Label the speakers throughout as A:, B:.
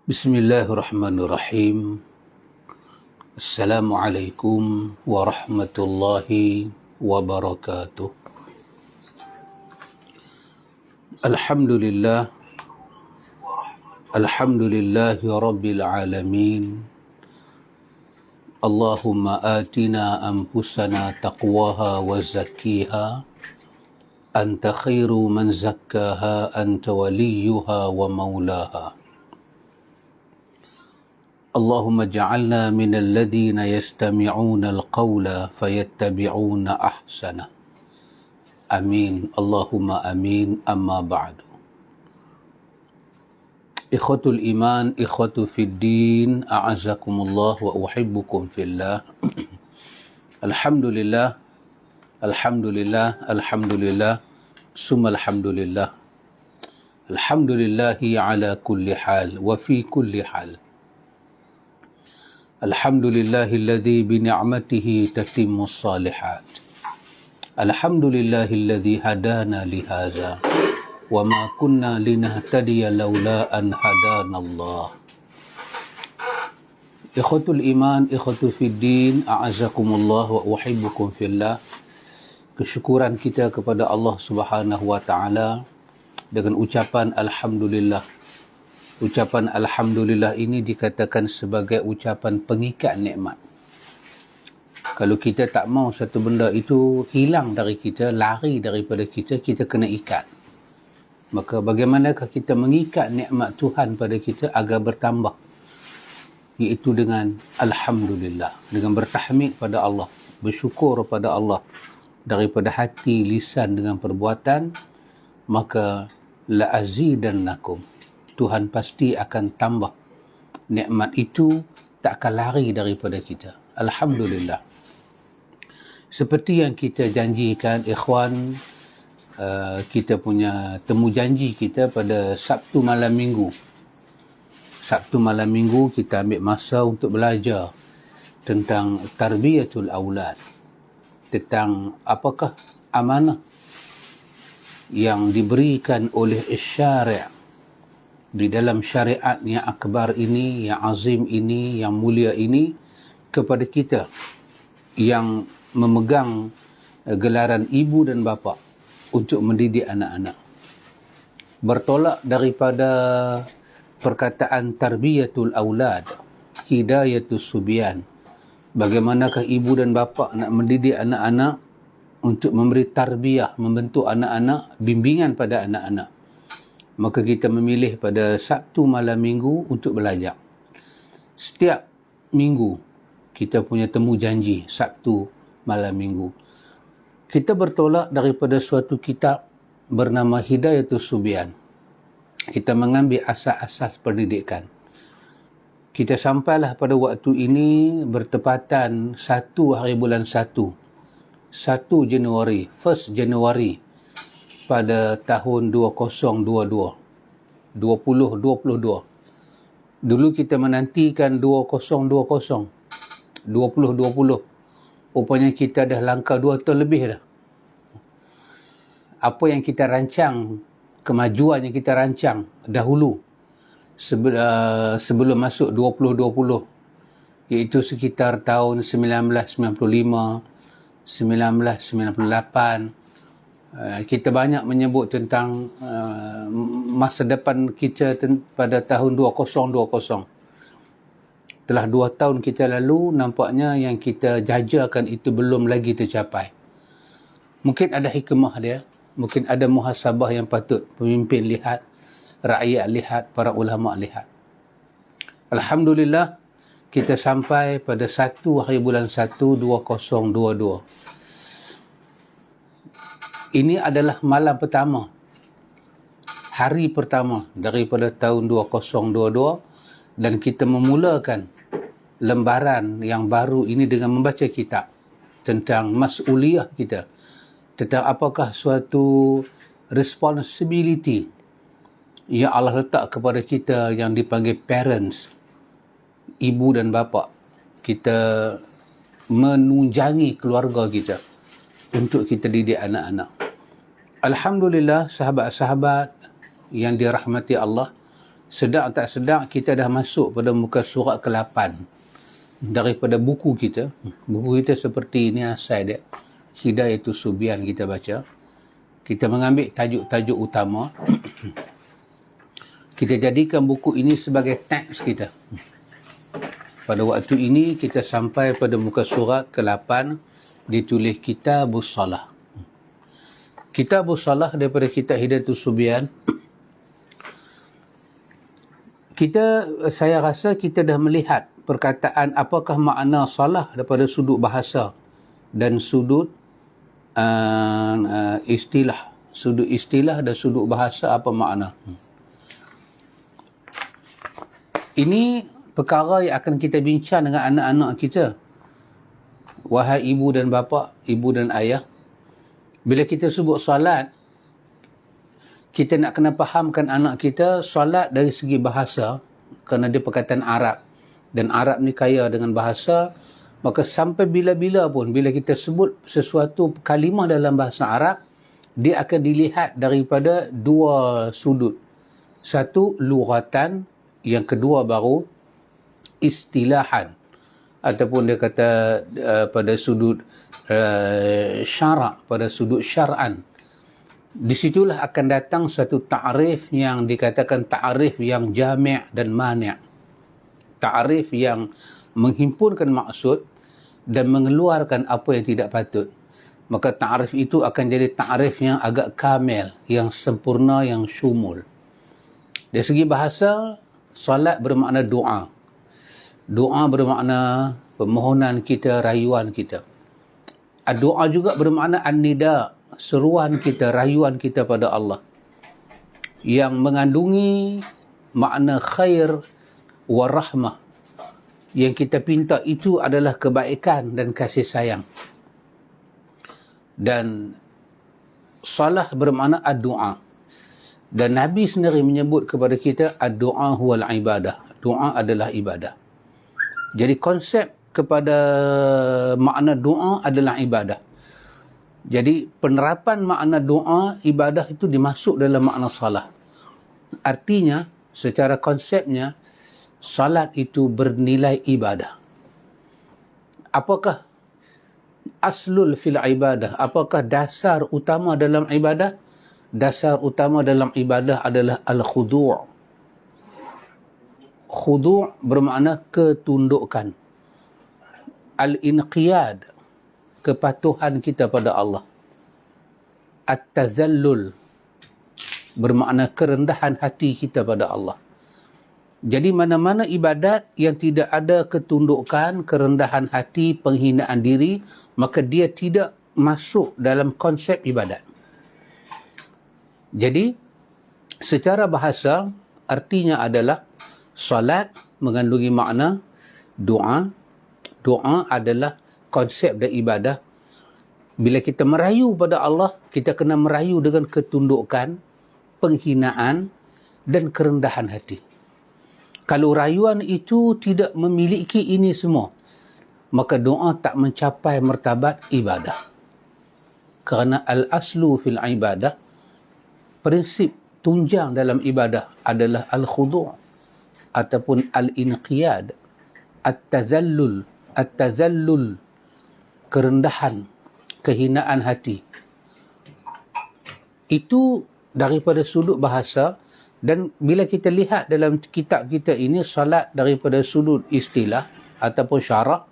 A: Bismillahirrahmanirrahim. Assalamualaikum warahmatullahi wabarakatuh. Alhamdulillah. Alhamdulillahi rabbil alamin. Allahumma atina anfusana taqwaha wa zakkiha. Anta khairu man zakkaha, anta waliyuha wa maulaha. اللهم اجعلنا من الذين يستمعون القول فيتبعون أحسنه. آمين اللهم آمين. أما بعد. إخوة الإيمان، إخوة في الدين، أعزكم الله وأحبكم في الله. الحمد لله، الحمد لله، الحمد لله، ثم الحمد لله. الحمد لله على كل حال وفي كل حال. Alhamdulillahilladzi bini'matihi tatimmus salihat. Alhamdulillahilladzi hadana lihaza wa ma kunna linahtadiya laula an hadanallah. Ikhwatul iman, ikhwatu fiddin, a'azakumullah wa uhibbukum fillah. Kesyukuran kita kepada Allah Subhanahu wa taala dengan ucapan alhamdulillah. Ucapan alhamdulillah ini dikatakan sebagai ucapan pengikat nikmat. Kalau kita tak mau satu benda itu hilang dari kita, lari daripada kita, kita kena ikat. Maka bagaimanakah kita mengikat nikmat Tuhan pada kita agar bertambah? Iaitu dengan alhamdulillah, dengan bertahmid pada Allah, bersyukur pada Allah daripada hati, lisan dengan perbuatan, maka la azidannakum. Tuhan pasti akan tambah. Nikmat itu tak akan lari daripada kita. Alhamdulillah. Seperti yang kita janjikan, ikhwan, kita punya temu janji kita pada Sabtu malam minggu. Sabtu malam minggu kita ambil masa untuk belajar tentang tarbiyatul aulad. Tentang apakah amanah yang diberikan oleh syari' di dalam syariat yang akbar ini, yang azim ini, yang mulia ini kepada kita yang memegang gelaran ibu dan bapa untuk mendidik anak-anak. Bertolak daripada perkataan tarbiyatul aulad, hidayatus subyan. Bagaimanakah ibu dan bapa nak mendidik anak-anak untuk memberi tarbiyah, membentuk anak-anak, bimbingan pada anak-anak. Maka kita memilih pada Sabtu malam minggu untuk belajar. Setiap minggu kita punya temu janji Sabtu malam minggu. Kita bertolak daripada suatu kitab bernama Hidayatus Subyan. Kita mengambil asas-asas pendidikan. Kita sampailah pada waktu ini bertepatan 1 hari bulan 1. 1 Januari, 1 Januari pada tahun 2022. Dulu kita menantikan 2020. 2020. Rupanya kita dah langkah 2 tahun lebih dah. Apa yang kita rancang, kemajuan yang kita rancang dahulu sebelum masuk 2020, iaitu sekitar tahun 1995, 1998, kita banyak menyebut tentang masa depan kita pada tahun 2020. Telah 2 tahun kita lalu, nampaknya yang kita jajakan itu belum lagi tercapai. Mungkin ada hikmah dia, mungkin ada muhasabah yang patut pemimpin lihat, rakyat lihat, para ulama lihat. Alhamdulillah, kita sampai pada 1 hari bulan 1 2022. Ini adalah malam pertama, hari pertama daripada tahun 2022, dan kita memulakan lembaran yang baru ini dengan membaca kitab tentang mas'uliyah kita, tentang apakah suatu responsibility yang Allah letak kepada kita yang dipanggil parents, ibu dan bapa. Kita menunjangi keluarga kita untuk kita didik anak-anak. Alhamdulillah, sahabat-sahabat yang dirahmati Allah, sedar tak sedar kita dah masuk pada muka surat ke-8 daripada buku kita. Buku kita seperti ini asal dia, Hidayatus Subyan kita baca. Kita mengambil tajuk-tajuk utama. Kita jadikan buku ini sebagai teks kita. Pada waktu ini kita sampai pada muka surat ke-8, ditulis Kitabus Salah. Kitabus Salah daripada kitab Hidayatus Subyan. Saya rasa kita dah melihat perkataan apakah makna salah daripada sudut bahasa dan sudut istilah. Sudut istilah dan sudut bahasa apa makna. Ini perkara yang akan kita bincang dengan anak-anak kita. Wahai ibu dan bapa, ibu dan ayah, bila kita sebut salat, kita nak kena fahamkan anak kita salat dari segi bahasa, kerana dia perkataan Arab. Dan Arab ni kaya dengan bahasa, maka sampai bila-bila pun, bila kita sebut sesuatu kalimah dalam bahasa Arab, dia akan dilihat daripada dua sudut. Satu, lughatan, yang kedua baru istilahan. Ataupun dia kata pada sudut syarak, pada sudut syar'an. Di situlah akan datang satu ta'rif yang dikatakan ta'rif yang jami' dan mani'. Ta'rif yang menghimpunkan maksud dan mengeluarkan apa yang tidak patut. Maka ta'rif itu akan jadi ta'rif yang agak kamil, yang sempurna, yang syumul. Dari segi bahasa, salat bermakna doa. Doa bermakna permohonan kita, rayuan kita. Doa juga bermakna an-nida, seruan kita, rayuan kita pada Allah, yang mengandungi makna khair wa rahmah. Yang kita pinta itu adalah kebaikan dan kasih sayang. Dan salah bermakna ad-du'a. Dan Nabi sendiri menyebut kepada kita ad-du'a huwal ibadah. Doa adalah ibadah. Jadi konsep kepada makna doa adalah ibadah. Jadi penerapan makna doa, ibadah itu dimasuk dalam makna salah. Artinya, secara konsepnya, salat itu bernilai ibadah. Apakah aslul fil ibadah? Apakah dasar utama dalam ibadah? Dasar utama dalam ibadah adalah al-khudu'. Khudu' bermakna ketundukan. Al-inqiyad, kepatuhan kita pada Allah. At-tazallul, bermakna kerendahan hati kita pada Allah. Jadi mana-mana ibadat yang tidak ada ketundukan, kerendahan hati, penghinaan diri, maka dia tidak masuk dalam konsep ibadat. Jadi, secara bahasa, artinya adalah salat mengandungi makna doa. Doa adalah konsep dan ibadah. Bila kita merayu pada Allah, kita kena merayu dengan ketundukan, penghinaan dan kerendahan hati. Kalau rayuan itu tidak memiliki ini semua, maka doa tak mencapai martabat ibadah. Kerana al-aslu fil ibadah, prinsip tunjang dalam ibadah adalah al-khudu' ataupun al-inqiyad, at-tazallul, kerendahan, kehinaan hati. Itu daripada sudut bahasa. Dan bila kita lihat dalam kitab kita ini, salat daripada sudut istilah ataupun syarak,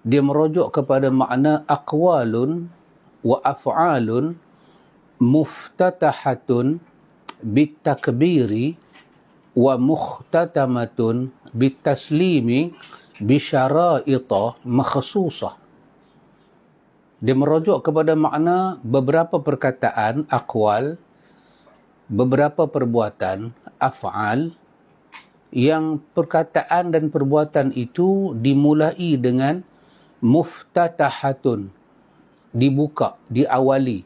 A: dia merujuk kepada makna aqwalun wa af'alun muftatahatun bitakbiri wa mukhtatamatun bitaslimi bisyaraita makhsusah. Dia merujuk kepada makna beberapa perkataan, aqwal, beberapa perbuatan, af'al, yang perkataan dan perbuatan itu dimulai dengan muftatahatun, dibuka, diawali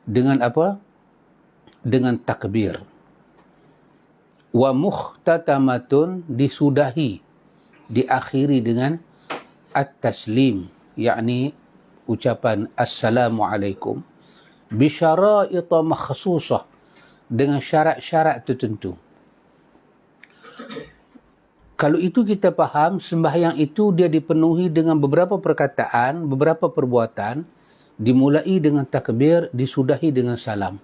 A: dengan apa? Dengan takbir. Wa mukhtatamatun, disudahi, diakhiri dengan at-taslim, yakni ucapan assalamualaikum, bisyaraita makhsusah, dengan syarat-syarat tertentu. Kalau itu kita faham, sembahyang itu dia dipenuhi dengan beberapa perkataan, beberapa perbuatan, dimulai dengan takbir, disudahi dengan salam.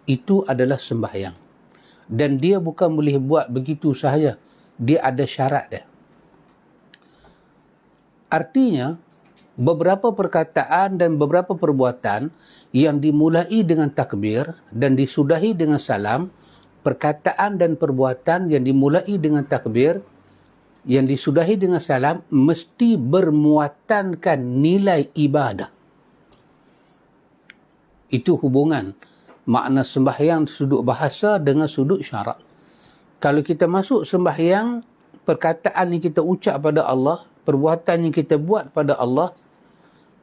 A: Itu adalah sembahyang. Dan dia bukan boleh buat begitu sahaja. Dia ada syarat dia. Artinya, beberapa perkataan dan beberapa perbuatan yang dimulai dengan takbir dan disudahi dengan salam, perkataan dan perbuatan yang dimulai dengan takbir, yang disudahi dengan salam, mesti bermuatankan nilai ibadah. Itu hubungan makna sembahyang sudut bahasa dengan sudut syarak. Kalau kita masuk sembahyang, perkataan yang kita ucap pada Allah, perbuatan yang kita buat pada Allah,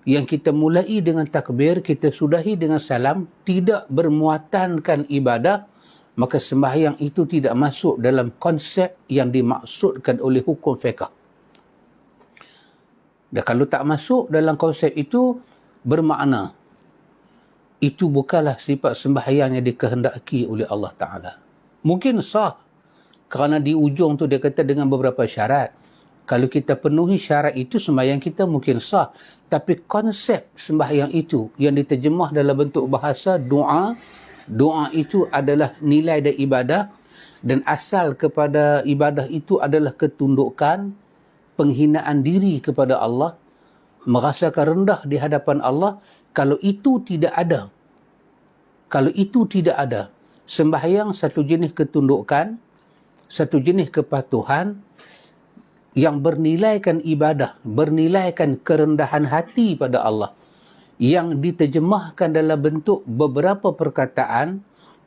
A: yang kita mulai dengan takbir, kita sudahi dengan salam, tidak bermuatankan ibadah, maka sembahyang itu tidak masuk dalam konsep yang dimaksudkan oleh hukum fiqh. Dan kalau tak masuk dalam konsep itu, bermakna itu bukanlah sifat sembahyang yang dikehendaki oleh Allah Ta'ala. Mungkin sah, kerana di ujung tu dia kata dengan beberapa syarat. Kalau kita penuhi syarat itu, sembahyang kita mungkin sah. Tapi konsep sembahyang itu yang diterjemah dalam bentuk bahasa doa, doa itu adalah nilai dan ibadah, dan asal kepada ibadah itu adalah ketundukan, penghinaan diri kepada Allah, merasakan rendah di hadapan Allah. Kalau itu tidak ada, sembahyang satu jenis ketundukan, satu jenis kepatuhan yang bernilaikan ibadah, bernilaikan kerendahan hati pada Allah, yang diterjemahkan dalam bentuk beberapa perkataan,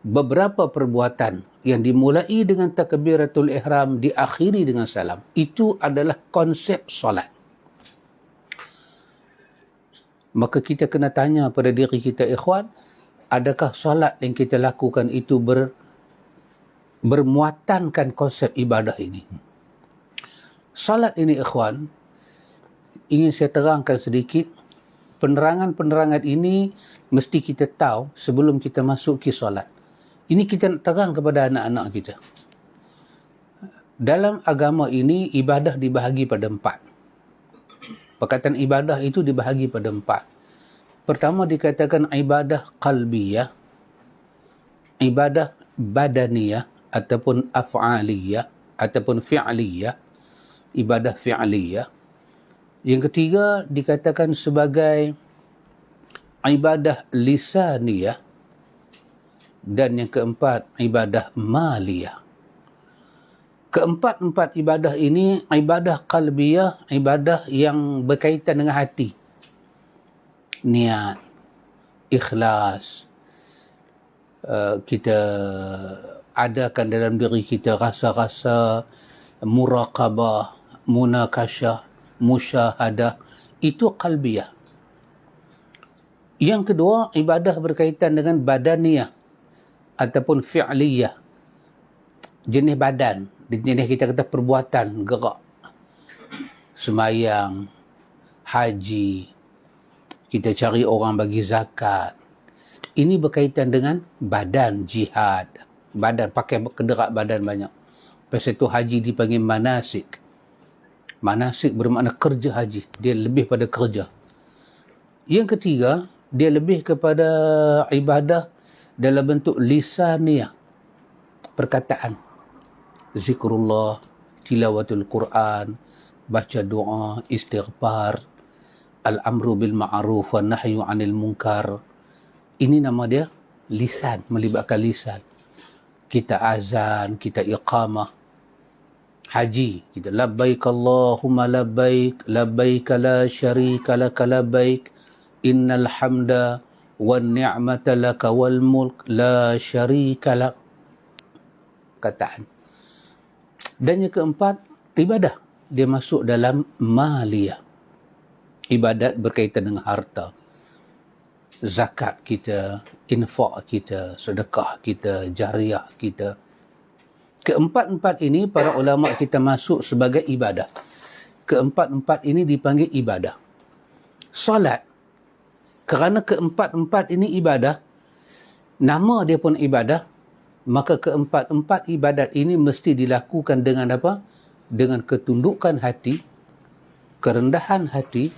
A: beberapa perbuatan yang dimulai dengan takbiratul ihram, diakhiri dengan salam. Itu adalah konsep solat. Maka kita kena tanya pada diri kita, ikhwan, adakah solat yang kita lakukan itu bermuatankan konsep ibadah ini? Solat ini, ikhwan, ingin saya terangkan sedikit. Penerangan-penerangan ini mesti kita tahu sebelum kita masuk ke solat. Ini kita nak terang kepada anak-anak kita. Dalam agama ini, ibadah dibahagi pada 4. Perkataan ibadah itu dibahagi pada 4. Pertama dikatakan ibadah qalbiyah, ibadah badaniyah ataupun af'aliyah ataupun fi'liyah, ibadah fi'liyah. Yang ketiga dikatakan sebagai ibadah lisaniyah, dan yang keempat ibadah maliyah. Keempat-empat ibadah ini, ibadah qalbiyah, ibadah yang berkaitan dengan hati. Niat, ikhlas, kita adakan dalam diri kita rasa-rasa muraqabah, munakasyah, musyahadah, itu qalbiyah. Yang kedua, ibadah berkaitan dengan badaniyah ataupun fi'liyah, jenis badan, jenis kita kata perbuatan, gerak, semayang, haji, kita cari orang bagi zakat. Ini berkaitan dengan badan, jihad, badan, pakai kenderaan badan banyak. Lepas itu haji dipanggil manasik. Manasik bermakna kerja haji. Dia lebih pada kerja. Yang ketiga, dia lebih kepada ibadah dalam bentuk lisaniyah. Perkataan. Zikrullah, tilawatul Quran, baca doa, istighfar, al-amru bil ma'ruf wa nahyu 'anil munkar. Ini nama dia lisan, melibatkan lisan. Kita azan, kita iqamah. Haji, kita labbaik Allahumma labbaik, labbaik la syarika laka labbaik, innal hamda wan ni'mata laka wal mulk la syarika lak. Kataan. Dan yang keempat, ibadah. Dia masuk dalam maliyah. Ibadat berkaitan dengan harta. Zakat kita, infak kita, sedekah kita, jariah kita. Keempat-empat ini para ulama kita masuk sebagai ibadah. Keempat-empat ini dipanggil ibadah. Salat, kerana keempat-empat ini ibadah, nama dia pun ibadah, maka keempat-empat ibadat ini mesti dilakukan dengan apa? dengan ketundukan hati, kerendahan hati,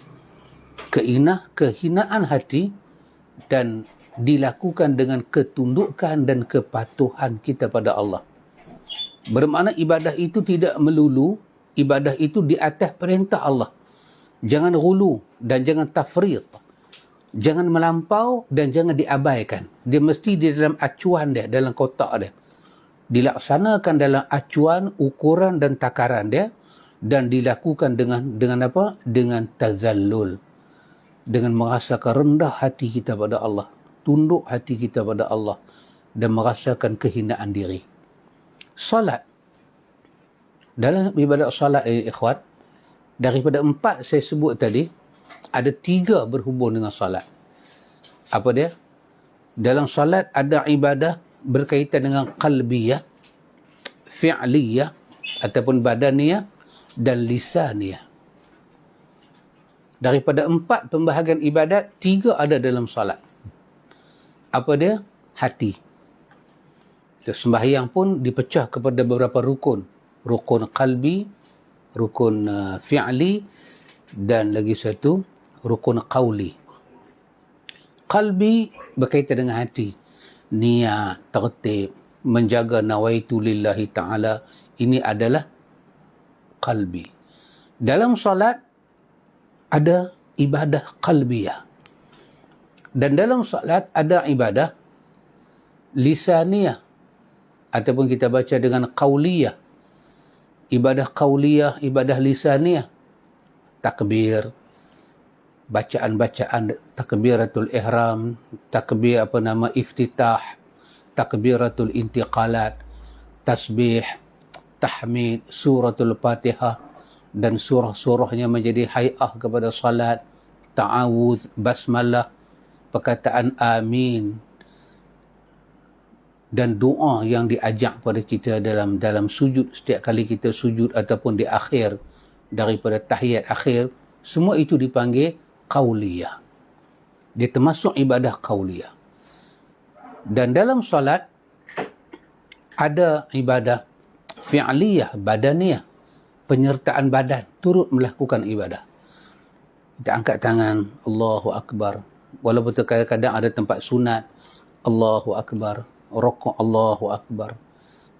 A: kehinaan hati, dan dilakukan dengan ketundukan dan kepatuhan kita pada Allah. Bermakna ibadah itu tidak melulu, ibadah itu di atas perintah Allah. Jangan ghulu dan jangan tafrid. Jangan melampau dan jangan diabaikan. Dia mesti di dalam acuan dia, dalam kotak dia. Dilaksanakan dalam acuan, ukuran dan takaran dia, dan dilakukan dengan apa? Dengan tazallul. Dengan merasakan rendah hati kita pada Allah, tunduk hati kita pada Allah, dan merasakan kehinaan diri. Salat. Dalam ibadat salat ikhwan, daripada 4 saya sebut tadi, ada 3 berhubung dengan salat. Apa dia? Dalam salat ada ibadah berkaitan dengan qalbiyah, fi'liyah ataupun badaniyah dan lisaniyah. Daripada 4 pembahagian ibadat, 3 ada dalam salat. Apa dia? Hati. Sembahyang pun dipecah kepada beberapa rukun. Rukun qalbi, rukun fi'li, dan lagi satu rukun qawli. Qalbi berkaitan dengan hati. Niat, tertib, menjaga nawaitu lillahi ta'ala. Ini adalah qalbi. Dalam salat ada ibadah qalbiyah. Dan dalam salat ada ibadah lisaniyah. Ataupun kita baca dengan qawliyah. Ibadah qawliyah, ibadah lisaniyah. Takbir, bacaan-bacaan takbiratul ihram, takbir iftitah, takbiratul intiqalat, tasbih, tahmid, suratul fatihah, dan surah-surahnya menjadi hay'ah kepada salat, ta'awudz, basmalah, perkataan amin, dan doa yang diajak pada kita dalam sujud, setiap kali kita sujud ataupun di akhir daripada tahiyat akhir, semua itu dipanggil qauliyah. Dia termasuk ibadah qauliyah. Dan dalam solat ada ibadah fi'liyah, badaniyah, penyertaan badan, turut melakukan ibadah. Kita angkat tangan, Allahu Akbar. Walaupun kadang-kadang ada tempat sunat, Allahu Akbar. Rukuk, Allahu Akbar.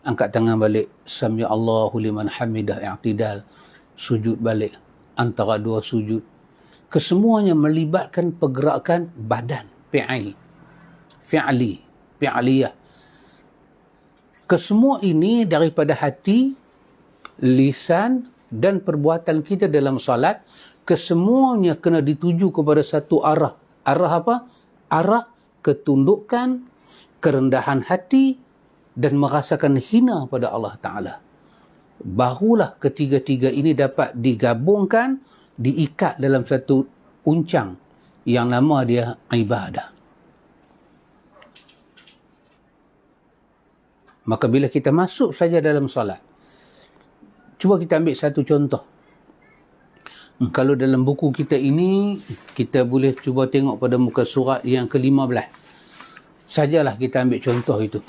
A: Angkat tangan balik, Sami Allahu liman hamidah, i'tidal. Sujud balik, antara 2 sujud. Kesemuanya melibatkan pergerakan badan, fi'liyah. Kesemua ini daripada hati, lisan dan perbuatan kita dalam salat, kesemuanya kena dituju kepada satu arah. Arah apa? Arah ketundukan, kerendahan hati, dan merasakan hina pada Allah Ta'ala. Barulah ketiga-tiga ini dapat digabungkan, diikat dalam satu uncang yang nama dia ibadah. Maka bila kita masuk saja dalam salat, cuba kita ambil satu contoh. Kalau dalam buku kita ini, kita boleh cuba tengok pada muka surat yang ke-15. Sajalah kita ambil contoh itu.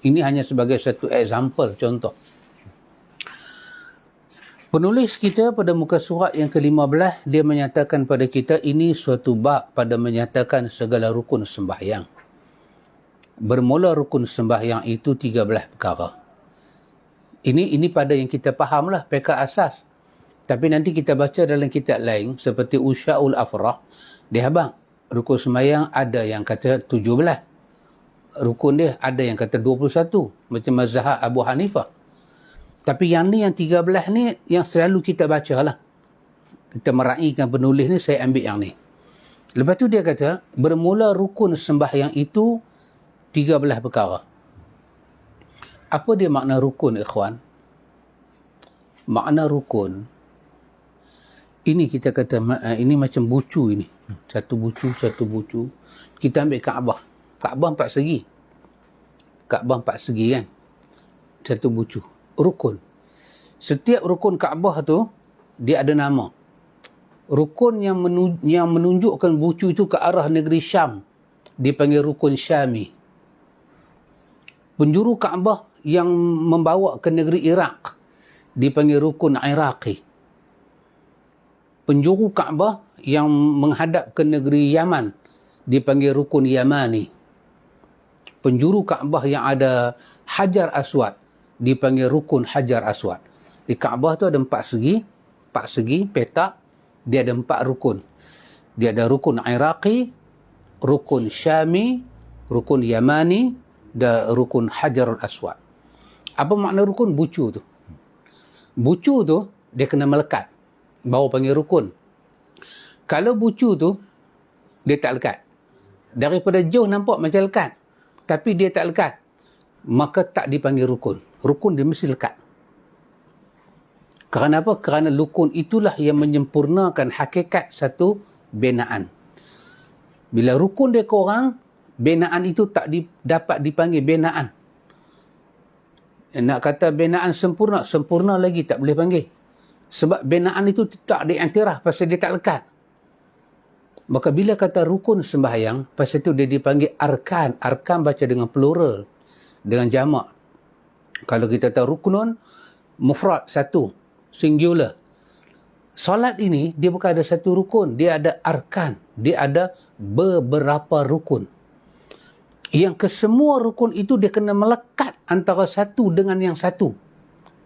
A: Ini hanya sebagai satu example, contoh. Penulis kita pada muka surat yang ke-15, dia menyatakan pada kita ini suatu bab pada menyatakan segala rukun sembahyang. Bermula rukun sembahyang itu 13 perkara. Ini pada yang kita fahamlah, peka asas. Tapi nanti kita baca dalam kitab lain, seperti Usya'ul Afrah, dia abang, rukun sembahyang ada yang kata 17. Rukun dia ada yang kata 21, macam mazhab Abu Hanifah. Tapi yang ni, yang 13 ni, yang selalu kita baca lah. Kita meraihkan penulis ni, saya ambil yang ni. Lepas tu dia kata, bermula rukun sembahyang itu 13 perkara. Apa dia makna rukun, ikhwan? Makna rukun, ini kita kata, ini macam bucu ini. Satu bucu. Kita ambil Kaabah. Kaabah 4 segi. Kaabah 4 segi kan? Satu bucu. Rukun. Setiap rukun Kaabah tu, dia ada nama. Rukun yang menunjukkan bucu itu ke arah negeri Syam, dipanggil rukun Syami. Penjuru Kaabah yang membawa ke negeri Iraq, dipanggil rukun Iraqi. Penjuru Kaabah yang menghadap ke negeri Yaman dipanggil rukun Yamani. Penjuru Kaabah yang ada Hajar Aswad dipanggil rukun Hajar Aswad. Di Kaabah tu ada 4 segi petak, dia ada 4 rukun. Dia ada rukun Iraqi, rukun Syami, rukun Yamani dan rukun Hajar Aswad. Apa makna rukun? Bucu tu. Bucu tu dia kena melekat, baru panggil rukun. Kalau bucu tu dia tak lekat, daripada jauh nampak macam lekat, tapi dia tak lekat, maka tak dipanggil rukun. Rukun dia mesti lekat. Kerana apa? Kerana rukun itulah yang menyempurnakan hakikat satu binaan. Bila rukun dia kurang, binaan itu tak dapat dipanggil binaan. Nak kata binaan sempurna, sempurna lagi tak boleh panggil. Sebab binaan itu tak diiktiraf pasal dia tak lekat. Maka bila kata rukun sembahyang, pasal itu dia dipanggil arkan. Arkan baca dengan plural, dengan jamak. Kalau kita tahu ruknun, mufrad, satu, singular. Solat ini, dia bukan ada satu rukun. Dia ada arkan. Dia ada beberapa rukun. Yang kesemua rukun itu dia kena melekat antara satu dengan yang satu.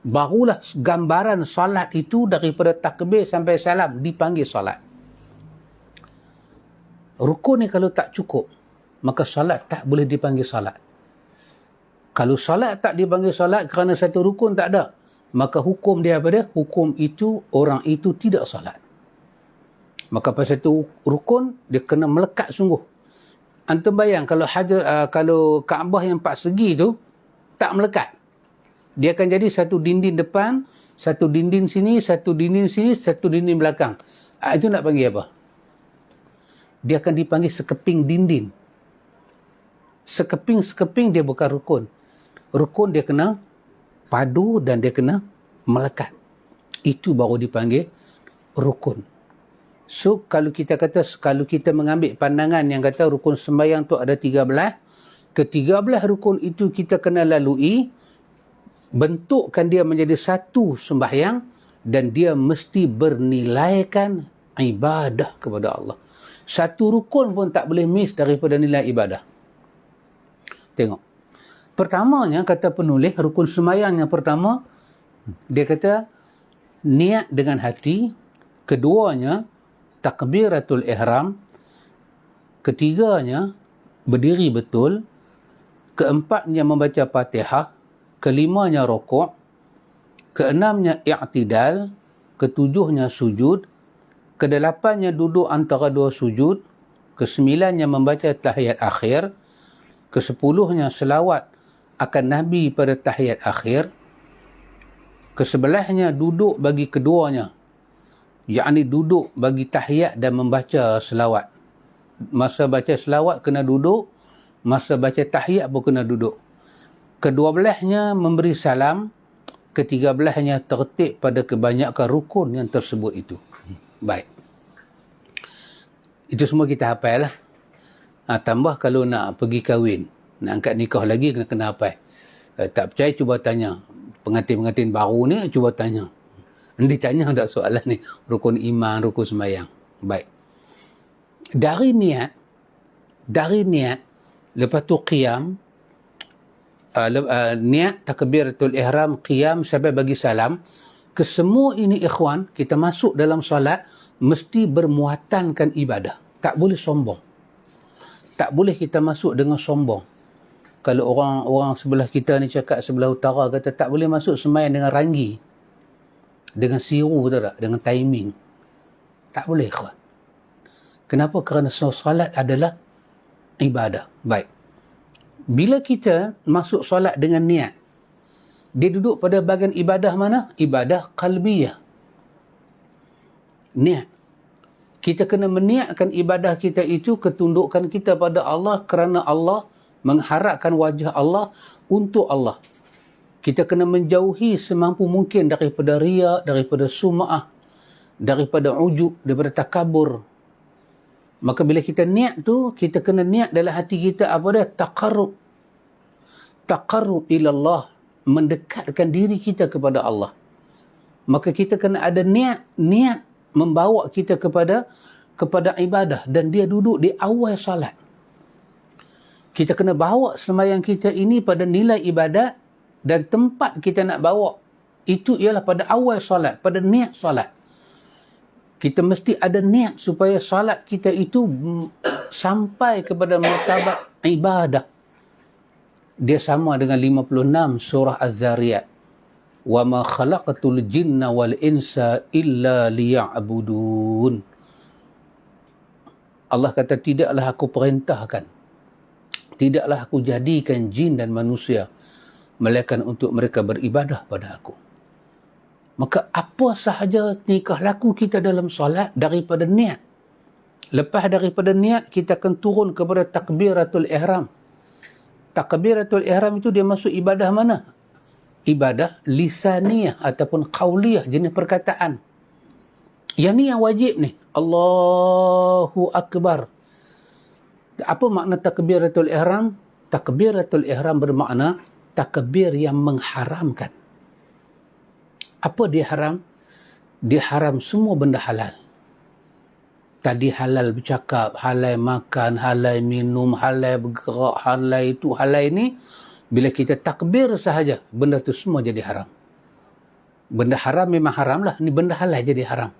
A: Barulah gambaran solat itu daripada takbir sampai salam dipanggil solat. Rukun ni kalau tak cukup, maka solat tak boleh dipanggil solat. Kalau solat tak dipanggil solat kerana satu rukun tak ada, maka hukum dia apa dia? Hukum itu, orang itu tidak solat. Maka pasal itu rukun, dia kena melekat sungguh. Antum bayang kalau Kaabah yang 4 segi tu tak melekat, dia akan jadi satu dinding depan, satu dinding sini, satu dinding sini, satu dinding belakang. Itu nak panggil apa? Dia akan dipanggil sekeping dinding. Sekeping dia bukan rukun. Rukun dia kena padu dan dia kena melekat. Itu baru dipanggil rukun. So, kalau kita mengambil pandangan yang kata rukun sembahyang tu ada 13, ke-13 rukun itu kita kena lalui, bentukkan dia menjadi satu sembahyang, dan dia mesti bernilaikan ibadah kepada Allah. Satu rukun pun tak boleh miss daripada nilai ibadah. Tengok. Pertamanya, kata penulis, rukun sembahyang yang pertama, dia kata niat dengan hati. Keduanya, takbiratul ihram. Ketiganya, berdiri betul. Keempatnya, membaca Fatihah. Kelimanya, rukuk. Keenamnya, i'tidal. Ketujuhnya, sujud. Kedelapannya, duduk antara dua sujud. Kesembilannya, membaca tahiyat akhir. Kesepuluhnya, selawat akan Nabi pada tahiyat akhir. Kesebelasnya, duduk bagi keduanya, yakni duduk bagi tahiyat dan membaca selawat. Masa baca selawat kena duduk, masa baca tahiyat pun kena duduk. Kedua-belahnya memberi salam, ketiga-belahnya tertib pada kebanyakan rukun yang tersebut itu. Baik. Itu semua kita hafal lah. Tambah kalau nak pergi kahwin, nak angkat nikah lagi kena hafal. Tak percaya cuba tanya. Pengantin-pengantin baru ni cuba tanya. Ditanya tak soalan ni, rukun iman, rukun sembahyang. Baik. Dari niat, lepas tu qiyam, niat takbiratul ihram, qiyam sampai bagi salam. Kesemua ini ikhwan, kita masuk dalam solat mesti bermuatankan ibadah. Tak boleh sombong. Tak boleh kita masuk dengan sombong. Kalau orang sebelah kita ni cakap, sebelah utara kata tak boleh masuk sembahyang dengan ranggi, dengan siru, tahu tak? Dengan timing. Tak boleh, kawan. Kenapa? Kerana solat adalah ibadah. Baik. Bila kita masuk solat dengan niat, dia duduk pada bahagian ibadah mana? Ibadah qalbiyah. Niat. Kita kena meniatkan ibadah kita itu, ketundukan kita pada Allah kerana Allah, mengharapkan wajah Allah untuk Allah. Kita kena menjauhi semampu mungkin daripada riya, daripada sum'ah, daripada ujub, daripada takabur. Maka bila kita niat tu, kita kena niat dalam hati kita apa dia? Taqarrub. Taqarrub ilallah. Mendekatkan diri kita kepada Allah. Maka kita kena ada niat membawa kita kepada ibadah, dan dia duduk di awal salat. Kita kena bawa sembahyang kita ini pada nilai ibadat, dan tempat kita nak bawa itu ialah pada awal salat, pada niat salat. Kita mesti ada niat supaya salat kita itu sampai kepada martabat ibadah. Dia sama dengan 56 surah Az-Zariyat. Wa ma khalaqatul jinna wal insa illa liya'budun. Allah kata, tidaklah aku perintahkan, tidaklah aku jadikan jin dan manusia melainkan untuk mereka beribadah pada aku. Maka apa sahaja tingkah laku kita dalam solat daripada niat. Lepas daripada niat, kita akan turun kepada takbiratul ihram. Takbiratul ihram itu dia masuk ibadah mana? Ibadah lisaniyah ataupun qauliyah, jenis perkataan. Yang ni yang wajib ni. Allahu Akbar. Apa makna takbiratul ihram? Takbiratul ihram bermakna takbir yang mengharamkan. Apa dia haram? Dia haram semua benda halal. Tadi halal bercakap, halal makan, halal minum, halal bergerak, halal itu, halal ini. Bila kita takbir sahaja, benda tu semua jadi haram. Benda haram memang haram lah. Ni benda halal jadi haram.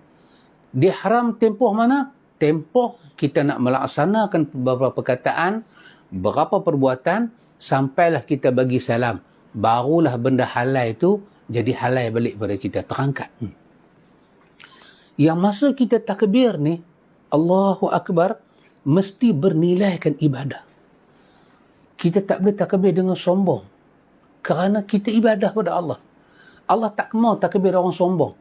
A: Dia haram tempoh mana? Tempoh kita nak melaksanakan beberapa perkataan, berapa perbuatan, sampailah kita bagi salam. Barulah benda halal itu jadi halal balik pada kita, terangkat. Yang masa kita takbir ni, Allahu Akbar, mesti bernilaikan ibadah. Kita tak boleh takbir dengan sombong. Kerana kita ibadah pada Allah. Allah tak mau takbir orang sombong.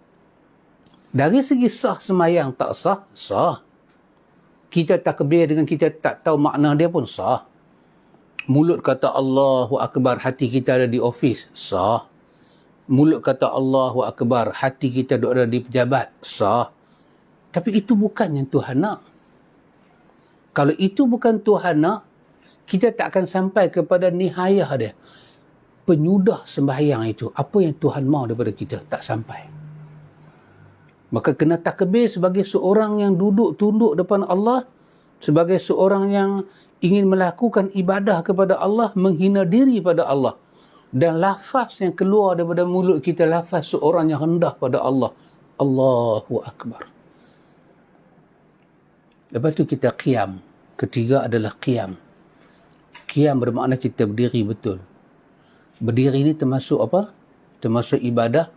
A: Dari segi sah semayang tak sah, sah. Kita takbir dengan kita tak tahu makna dia pun sah. Mulut kata Allahu Akbar, hati kita ada di ofis, sah. Mulut kata Allahu Akbar, hati kita ada di pejabat, sah. Tapi itu bukan yang Tuhan nak. Kalau itu bukan Tuhan nak, kita tak akan sampai kepada nihayah dia. Penyudah sembahyang itu, apa yang Tuhan mahu daripada kita, tak sampai. Maka kena takbir sebagai seorang yang duduk tunduk depan Allah, sebagai seorang yang ingin melakukan ibadah kepada Allah, menghina diri pada Allah. Dan lafaz yang keluar daripada mulut kita, lafaz seorang yang rendah pada Allah. Allahu Akbar. Lepas tu kita qiyam. Ketiga adalah qiyam. Qiyam bermakna kita berdiri betul. Berdiri ini termasuk apa? Termasuk ibadah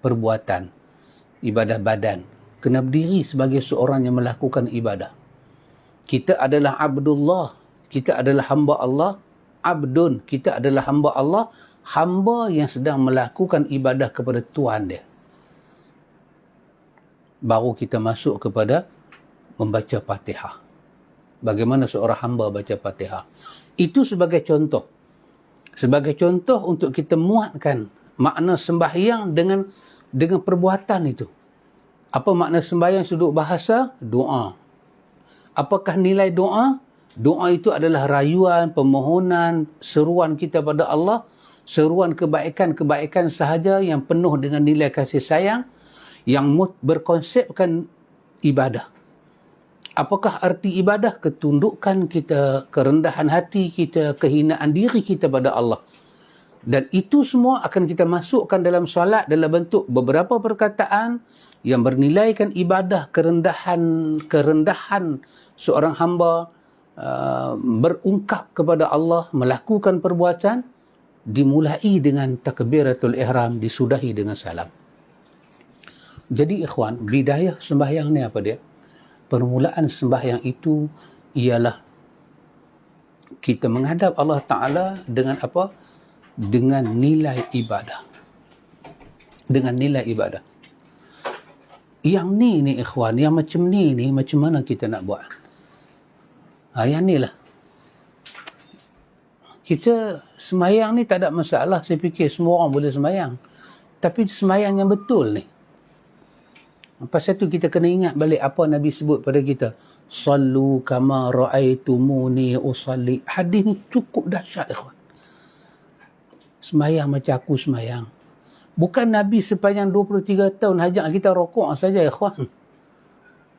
A: perbuatan. Ibadah badan. Kena berdiri sebagai seorang yang melakukan ibadah. Kita adalah abdullah. Kita adalah hamba Allah. Abdun. Kita adalah hamba Allah. Hamba yang sedang melakukan ibadah kepada Tuhan dia. Baru kita masuk kepada membaca Fatihah. Bagaimana seorang hamba baca Fatihah. Itu sebagai contoh. Sebagai contoh untuk kita muatkan makna sembahyang dengan perbuatan itu. Apa makna sembahyang sudut bahasa? Doa. Apakah nilai doa? Doa itu adalah rayuan, permohonan, seruan kita pada Allah, seruan kebaikan-kebaikan sahaja yang penuh dengan nilai kasih sayang, yang berkonsepkan ibadah. Apakah arti ibadah? Ketundukan kita, kerendahan hati kita, kehinaan diri kita pada Allah. Dan itu semua akan kita masukkan dalam solat dalam bentuk beberapa perkataan yang bernilaikan ibadah, kerendahan seorang hamba berungkap kepada Allah, melakukan perbuatan, dimulai dengan takbiratul ihram, disudahi dengan salam. Jadi ikhwan, bidayah sembahyang ni apa dia? Permulaan sembahyang itu ialah kita menghadap Allah Ta'ala dengan apa? Dengan nilai ibadah. Dengan nilai ibadah. Yang ni ikhwan, yang macam ni macam mana kita nak buat? Yang ni lah. Kita sembahyang ni tak ada masalah. Saya fikir semua orang boleh sembahyang. Tapi sembahyang yang betul ni. Pasal tu kita kena ingat balik apa Nabi sebut pada kita. Sallu kama ra'aitumuni usalli. Hadis ni cukup dahsyat ikhwan. Sembahyang macam aku sembahyang. Bukan Nabi sepanjang 23 tahun ajak kita rokok saja, ikhwan.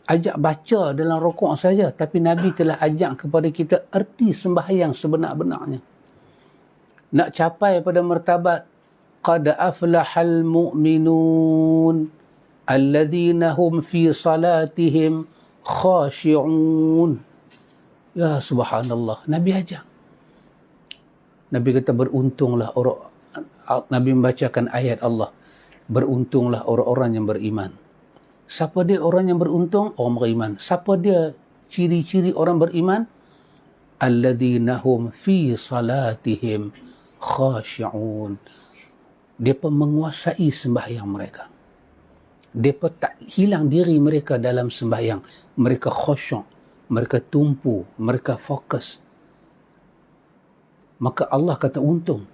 A: Ajak baca dalam rokok saja. Tapi Nabi telah ajak kepada kita erti sembahyang sebenar-benarnya. Nak capai pada martabat qad aflahal mu'minun alladhina hum fi salatihim khashi'un. Ya subhanallah, Nabi ajak. Nabi kata beruntunglah orang. Nabi membacakan ayat Allah. Beruntunglah orang-orang yang beriman. Siapa dia orang yang beruntung? Orang beriman. Siapa dia ciri-ciri orang beriman? Alladzina hum fi salatihim khashi'un. Mereka menguasai sembahyang mereka. Mereka tak hilang diri mereka dalam sembahyang. Mereka khusyuk. Mereka tumpu. Mereka fokus. Maka Allah kata untung.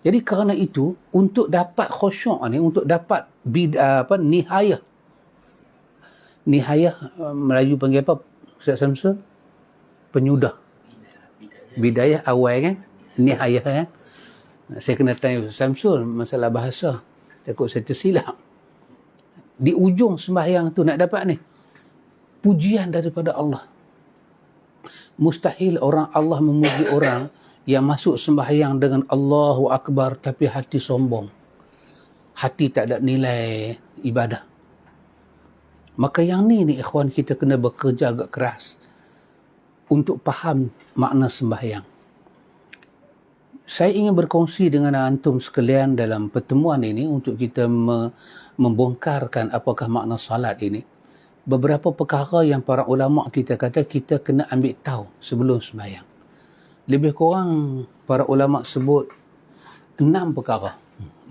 A: Jadi kerana itu, untuk dapat khusyuk ni, untuk dapat nihayah. Nihayah, Melayu panggil apa? Ustaz Samsul? Penyudah. Bidayah awal kan? Nihayah kan? Saya kena tanya Ustaz Samsul masalah bahasa. Takut saya tersilap. Di ujung sembahyang tu nak dapat ni, pujian daripada Allah. Mustahil orang Allah memuji orang yang masuk sembahyang dengan Allahu Akbar tapi hati sombong. Hati tak ada nilai ibadah. Maka yang ni ikhwan, kita kena bekerja agak keras untuk faham makna sembahyang. Saya ingin berkongsi dengan antum sekalian dalam pertemuan ini untuk kita membongkarkan apakah makna salat ini. Beberapa perkara yang para ulama kita kata kita kena ambil tahu sebelum sembahyang. Lebih kurang para ulama sebut 6 perkara.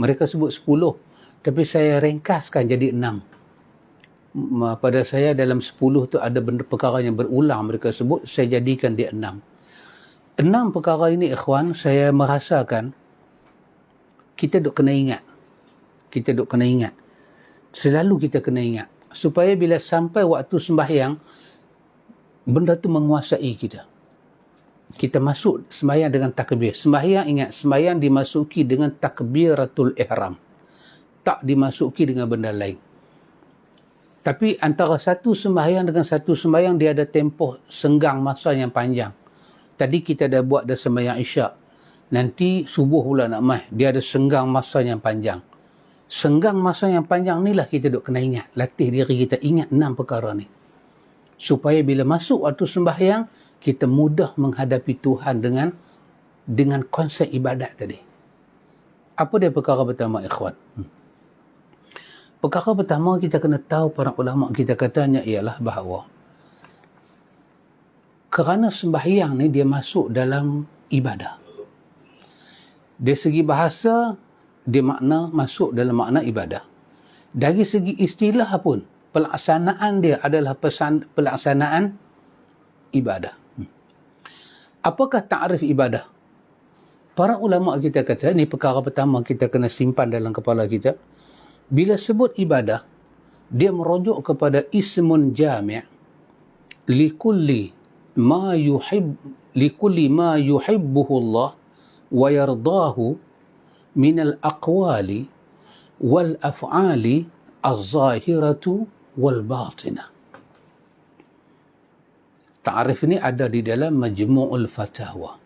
A: Mereka sebut 10, tapi saya ringkaskan jadi 6. Pada saya dalam 10 tu ada benda perkara yang berulang mereka sebut, saya jadikan dia 6. 6 perkara ini ikhwan, saya merasakan kita duk kena ingat. Kita duk kena ingat. Selalu kita kena ingat. Supaya bila sampai waktu sembahyang, benda tu menguasai kita. Kita masuk sembahyang dengan takbir. Sembahyang, ingat, sembahyang dimasuki dengan takbiratul ihram. Tak dimasuki dengan benda lain. Tapi antara satu sembahyang dengan satu sembahyang, dia ada tempoh senggang masa yang panjang. Tadi kita dah buat dah sembahyang isyak. Nanti subuh pula nak mai. Dia ada senggang masa yang panjang. Senggang masa yang panjang ni lah kita duk kena ingat. Latih diri kita ingat 6 perkara ni. Supaya bila masuk waktu sembahyang, kita mudah menghadapi Tuhan dengan konsep ibadat tadi. Apa dia perkara pertama, ikhwan? Perkara pertama kita kena tahu, para ulama kita katanya ialah bahawa kerana sembahyang ni dia masuk dalam ibadah. Dari segi bahasa, dia masuk dalam makna ibadah. Dari segi istilah pun, pelaksanaan dia adalah pelaksanaan ibadah. Apakah ta'rif ibadah? Para ulama kita kata, ini perkara pertama kita kena simpan dalam kepala kita. Bila sebut ibadah, dia merujuk kepada ismun jami' likulli ma yuhibbuhu Allah wa yardahu min al-aqwali wal af'ali az-zahiratu wal batinah. Ta'rif ini ada di dalam Majmu'ul Fatawa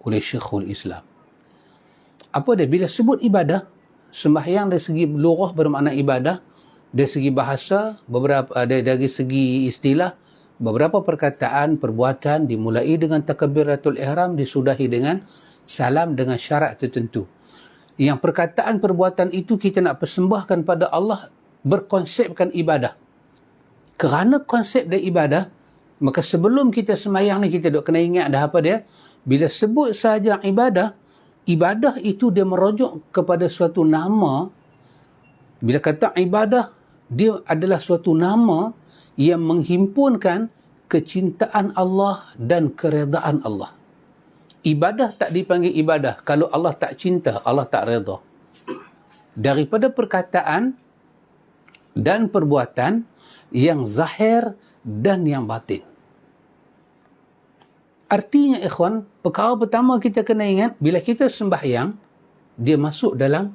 A: oleh Syekhul Islam. Apa dia? Bila sebut ibadah, sembahyang dari segi lughah bermakna ibadah, dari segi bahasa, dari segi istilah, beberapa perkataan, perbuatan dimulai dengan takbiratul ihram, disudahi dengan salam dengan syarat tertentu. Yang perkataan perbuatan itu kita nak persembahkan pada Allah berkonsepkan ibadah. Kerana konsep dia ibadah, maka sebelum kita sembahyang ni kita duk kena ingat dah apa dia. Bila sebut sahaja ibadah, ibadah itu dia merujuk kepada suatu nama. Bila kata ibadah, dia adalah suatu nama yang menghimpunkan kecintaan Allah dan keredaan Allah. Ibadah tak dipanggil ibadah kalau Allah tak cinta, Allah tak redha. Daripada perkataan dan perbuatan yang zahir dan yang batin. Artinya ikhwan, perkara pertama kita kena ingat, bila kita sembahyang, dia masuk dalam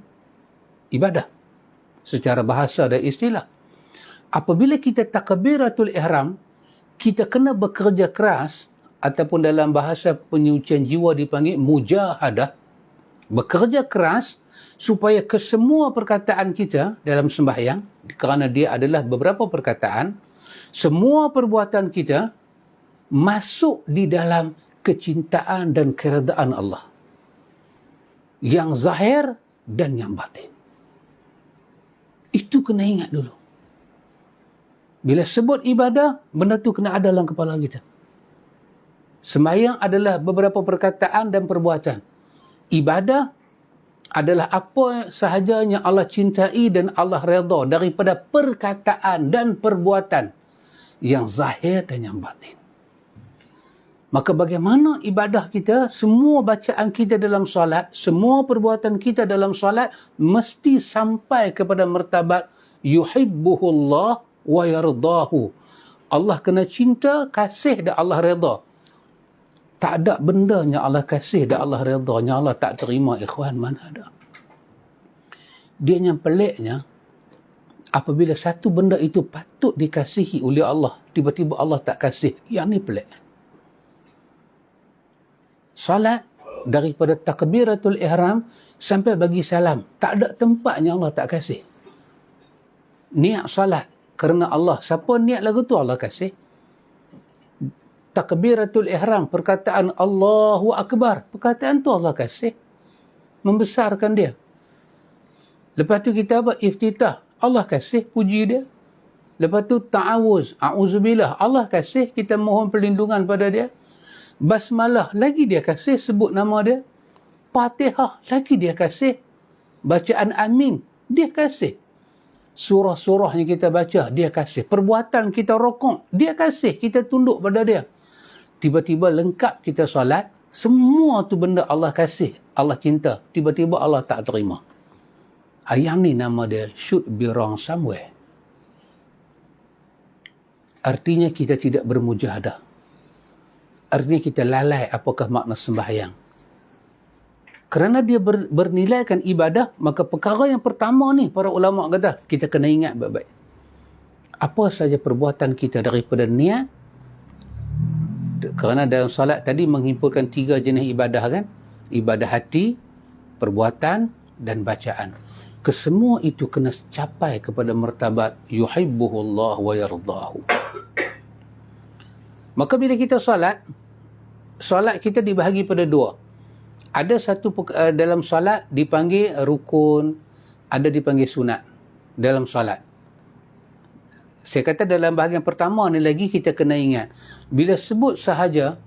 A: ibadah secara bahasa dan istilah. Apabila kita takbiratul ihram, kita kena bekerja keras, ataupun dalam bahasa penyucian jiwa dipanggil mujahadah, bekerja keras supaya kesemua perkataan kita dalam sembahyang, kerana dia adalah beberapa perkataan, semua perbuatan kita masuk di dalam kecintaan dan keredaan Allah, yang zahir dan yang batin. Itu kena ingat dulu. Bila sebut ibadah, benda tu kena ada dalam kepala kita. Sembahyang adalah beberapa perkataan dan perbuatan. Ibadah adalah apa sahaja yang Allah cintai dan Allah redha daripada perkataan dan perbuatan yang zahir dan yang batin. Maka bagaimana ibadah kita, semua bacaan kita dalam solat, semua perbuatan kita dalam solat mesti sampai kepada martabat yuhibbuhullah wa yardahu. Allah kena cinta, kasih dan Allah redha. Tak ada benda yang Allah kasih dan Allah redha yang Allah tak terima, ikhwan, mana ada. Dia yang peliknya, apabila satu benda itu patut dikasihi oleh Allah, tiba-tiba Allah tak kasih. Yang ni pelik. Salat daripada takbiratul ihram sampai bagi salam, tak ada tempat yang Allah tak kasih. Niat salat kerana Allah, siapa niat lagu tu Allah kasih. Takbiratul ihram, perkataan Allahu Akbar, perkataan tu Allah kasih, membesarkan dia. Lepas tu kita apa? Iftitah, Allah kasih, puji dia. Lepas tu ta'awuz, a'udzubillah, Allah kasih, kita mohon perlindungan pada dia. Basmalah, lagi dia kasih, sebut nama dia. Fatihah, lagi dia kasih. Bacaan amin, dia kasih. Surah-surah yang kita baca, dia kasih. Perbuatan kita rokok, dia kasih, kita tunduk pada dia. Tiba-tiba lengkap kita solat, semua tu benda Allah kasih, Allah cinta. Tiba-tiba Allah tak terima. Yang ni nama dia should be wrong somewhere. Artinya kita tidak bermujahadah. Artinya kita lalai apakah makna sembahyang. Kerana dia bernilaikan ibadah, maka perkara yang pertama ni para ulama kata, kita kena ingat baik-baik. Apa saja perbuatan kita daripada niat, kerana dalam salat tadi menghimpunkan 3 jenis ibadah kan? Ibadah hati, perbuatan dan bacaan. Kesemua itu kena capai kepada martabat yuhibbuhullah wa yardahu. Maka bila kita solat kita dibahagi pada 2. Ada satu dalam solat dipanggil rukun, ada dipanggil sunat dalam solat. Saya kata dalam bahagian pertama ni lagi kita kena ingat, bila sebut sahaja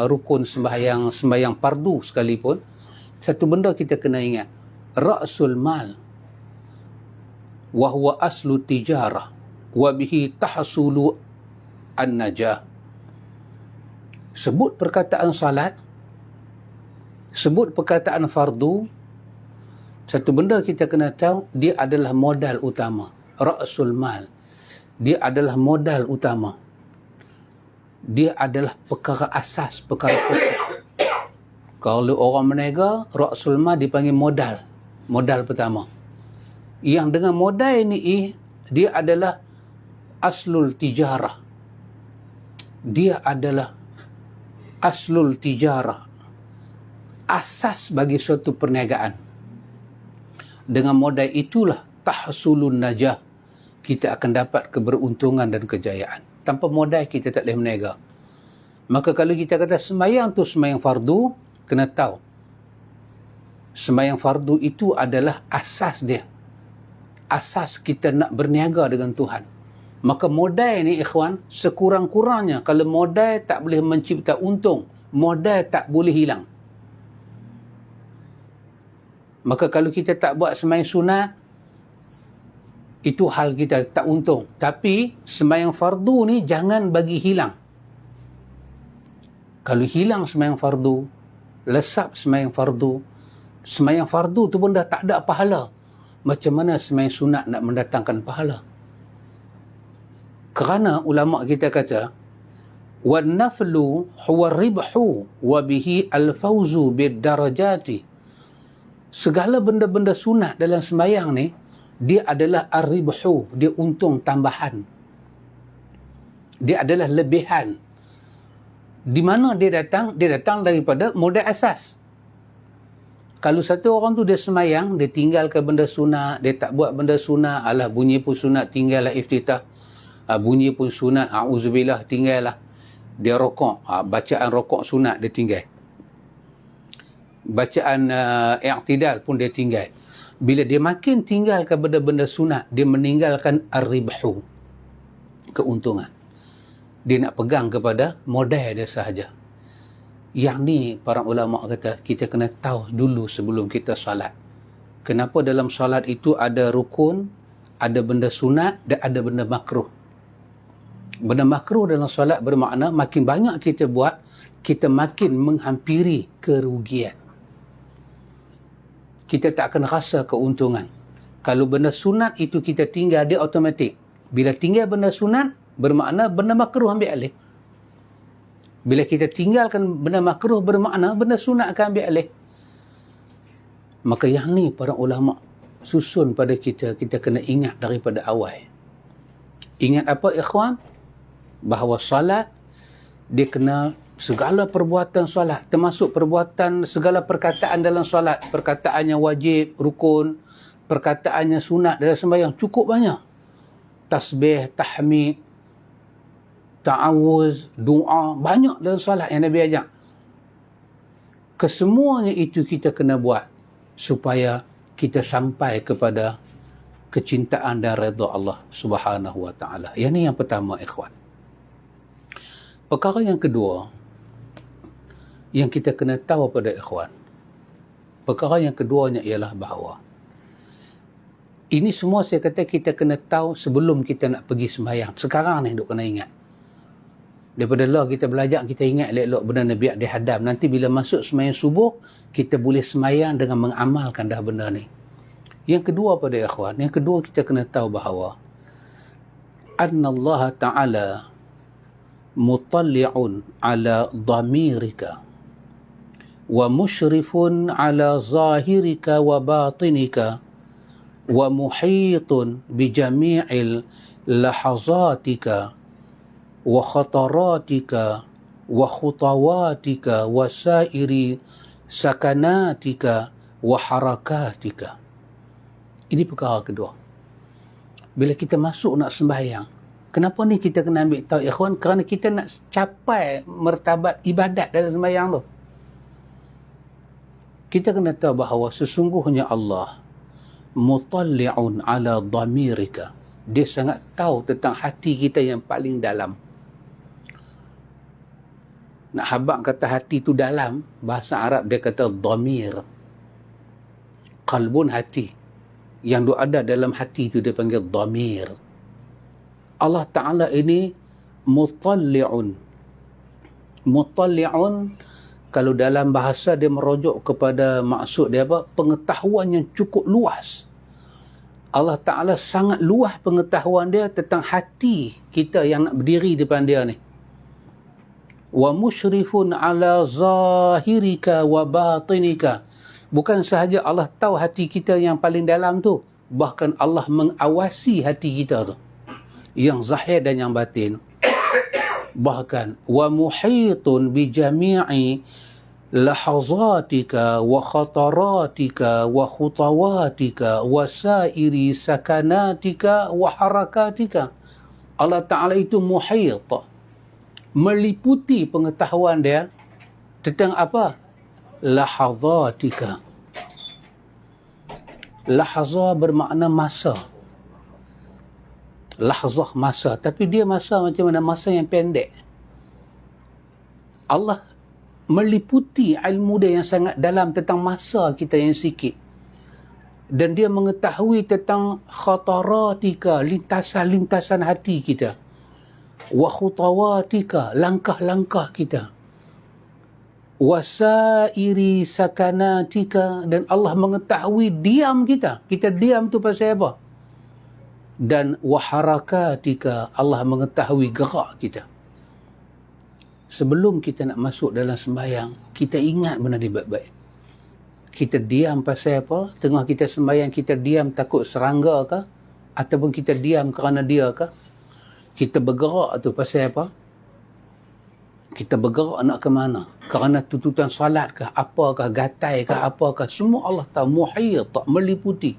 A: rukun sembahyang fardu sekalipun, satu benda kita kena ingat, ra'sul mal wa huwa aslu tijarah wa bihi tahsulu an-najah. Sebut perkataan salat, sebut perkataan fardu, satu benda kita kena tahu, dia adalah modal utama. Ra'sul mal, dia adalah modal utama. Dia adalah perkara asas, perkara pokok. Kalau orang berniaga, ra'sul mal dipanggil modal. Modal pertama. Yang dengan modal ini, dia adalah aslul tijarah. Dia adalah aslul tijarah. Asas bagi suatu perniagaan. Dengan modal itulah tahsulun najah. Kita akan dapat keberuntungan dan kejayaan. Tanpa modal kita tak boleh berniaga. Maka kalau kita kata sembahyang tu sembahyang fardu, kena tahu. Sembahyang fardu itu adalah asas dia. Asas kita nak berniaga dengan Tuhan. Maka modal ni ikhwan, sekurang-kurangnya kalau modal tak boleh mencipta untung, modal tak boleh hilang. Maka kalau kita tak buat sembahyang sunat, itu hal kita tak untung. Tapi sembahyang fardu ni jangan bagi hilang. Kalau hilang sembahyang fardu, lesap sembahyang fardu tu pun dah tak ada pahala. Macam mana sembahyang sunat nak mendatangkan pahala? Kerana ulama kita kata, wan naflu huwa ribhu wa bihi al-fawzu bid darajati segala benda-benda sunat dalam sembahyang ni, dia adalah ar-ribhu, dia untung tambahan. Dia adalah lebihan. Di mana dia datang? Dia datang daripada modal asas. Kalau satu orang tu dia sembahyang, dia tinggalkan benda sunat, dia tak buat benda sunat, alah bunyi pun sunat, tinggallah iftitah. Bunyi pun sunat, a'udzubillah, tinggallah. Dia rokok, bacaan rokok sunat, dia tinggal. Bacaan i'tidal pun dia tinggal. Bila dia makin tinggalkan benda-benda sunat, dia meninggalkan ar-ribhu, keuntungan. Dia nak pegang kepada modal dia sahaja. Yang ni para ulama kata kita kena tahu dulu sebelum kita salat. Kenapa dalam salat itu ada rukun, ada benda sunat dan ada benda makruh. Benda makruh dalam salat bermakna makin banyak kita buat, kita makin menghampiri kerugian. Kita tak akan rasa keuntungan. Kalau benda sunat itu kita tinggal, dia automatik. Bila tinggal benda sunat, bermakna benda makruh ambil alih. Bila kita tinggalkan benda makruh, bermakna benda sunat akan ambil alih. Maka yang ni para ulama susun pada kita kena ingat daripada awal. Ingat apa ikhwan? Bahawa salat, dia kena segala perbuatan salat, termasuk perbuatan segala perkataan dalam salat, perkataannya wajib, rukun, perkataannya sunat dalam sembahyang cukup banyak. Tasbih, tahmid, ta'awuz, doa, banyak dalam salat yang Nabi ajak. Kesemuanya itu kita kena buat supaya kita sampai kepada kecintaan dan redha Allah Subhanahu wa taala. Yang ni yang pertama ikhwan. Perkara yang kedua yang kita kena tahu pada ikhwan. Perkara yang keduanya ialah bahawa ini semua saya kata kita kena tahu sebelum kita nak pergi sembahyang. Sekarang ni duk kena ingat. Daripada lah kita belajar, kita ingat elok-elok benda Nabi dihadam. Nanti bila masuk sembahyang subuh, kita boleh sembahyang dengan mengamalkan dah benda ni. Yang kedua pada ikhwan, yang kedua kita kena tahu bahawa anna Allah Ta'ala mutalli'un ala dhamirika wa musyrifun ala zahirika wa batinika wa muhitun bi jami'il lahazatika wa khataratika wa khutawatika wa sairi sakanatika wa harakatika. Ini perkara kedua. Bila kita masuk nak sembahyang, kenapa ni kita kena ambil tahu ikhwan? Kerana kita nak capai martabat ibadat dalam sembahyang tu. Kita kena tahu bahawa sesungguhnya Allah mutalli'un ala dhamirika. Dia sangat tahu tentang hati kita yang paling dalam. Nak habaq kata hati tu dalam, bahasa Arab dia kata dhamir. Qalbun, hati. Yang ada dalam hati tu dia panggil dhamir. Allah Ta'ala ini mutalli'un. Mutalli'un, kalau dalam bahasa dia merujuk kepada maksud dia apa? Pengetahuan yang cukup luas. Allah Ta'ala sangat luas pengetahuan dia tentang hati kita yang nak berdiri depan dia ni. Wa musyrifun ala zahirika wa batinika. Bukan sahaja Allah tahu hati kita yang paling dalam tu, bahkan Allah mengawasi hati kita tu, yang zahir dan yang batin. Bahkan wa muhitun bi jami'i lahazatika wa khataratika wa khutawatika wa sairi sakanatika wa harakatika. Allah Ta'ala itu muhit, meliputi pengetahuan dia tentang apa? Lahazatika. Lahazah bermakna masa. Lahzah, masa. Tapi dia masa macam mana? Masa yang pendek. Allah meliputi ilmu dia yang sangat dalam tentang masa kita yang sikit. Dan dia mengetahui tentang khataratika, lintasan-lintasan hati kita. Wa khutawatika, langkah-langkah kita. Wasairi sakanatika, dan Allah mengetahui diam kita. Kita diam tu pasal apa? Dan waharakatika, Allah mengetahui gerak kita. Sebelum kita nak masuk dalam sembahyang, kita ingat benda ni baik-baik. Kita diam pasal apa? Tengah kita sembahyang kita diam takut serangga ke? Ataupun kita diam kerana dia ke? Kita bergerak tu pasal apa? Kita bergerak nak ke mana? Kerana tuntutan salat ke? Apakah? Gatai ke? Apakah? Semua Allah tahu. Muhayir tak meliputi.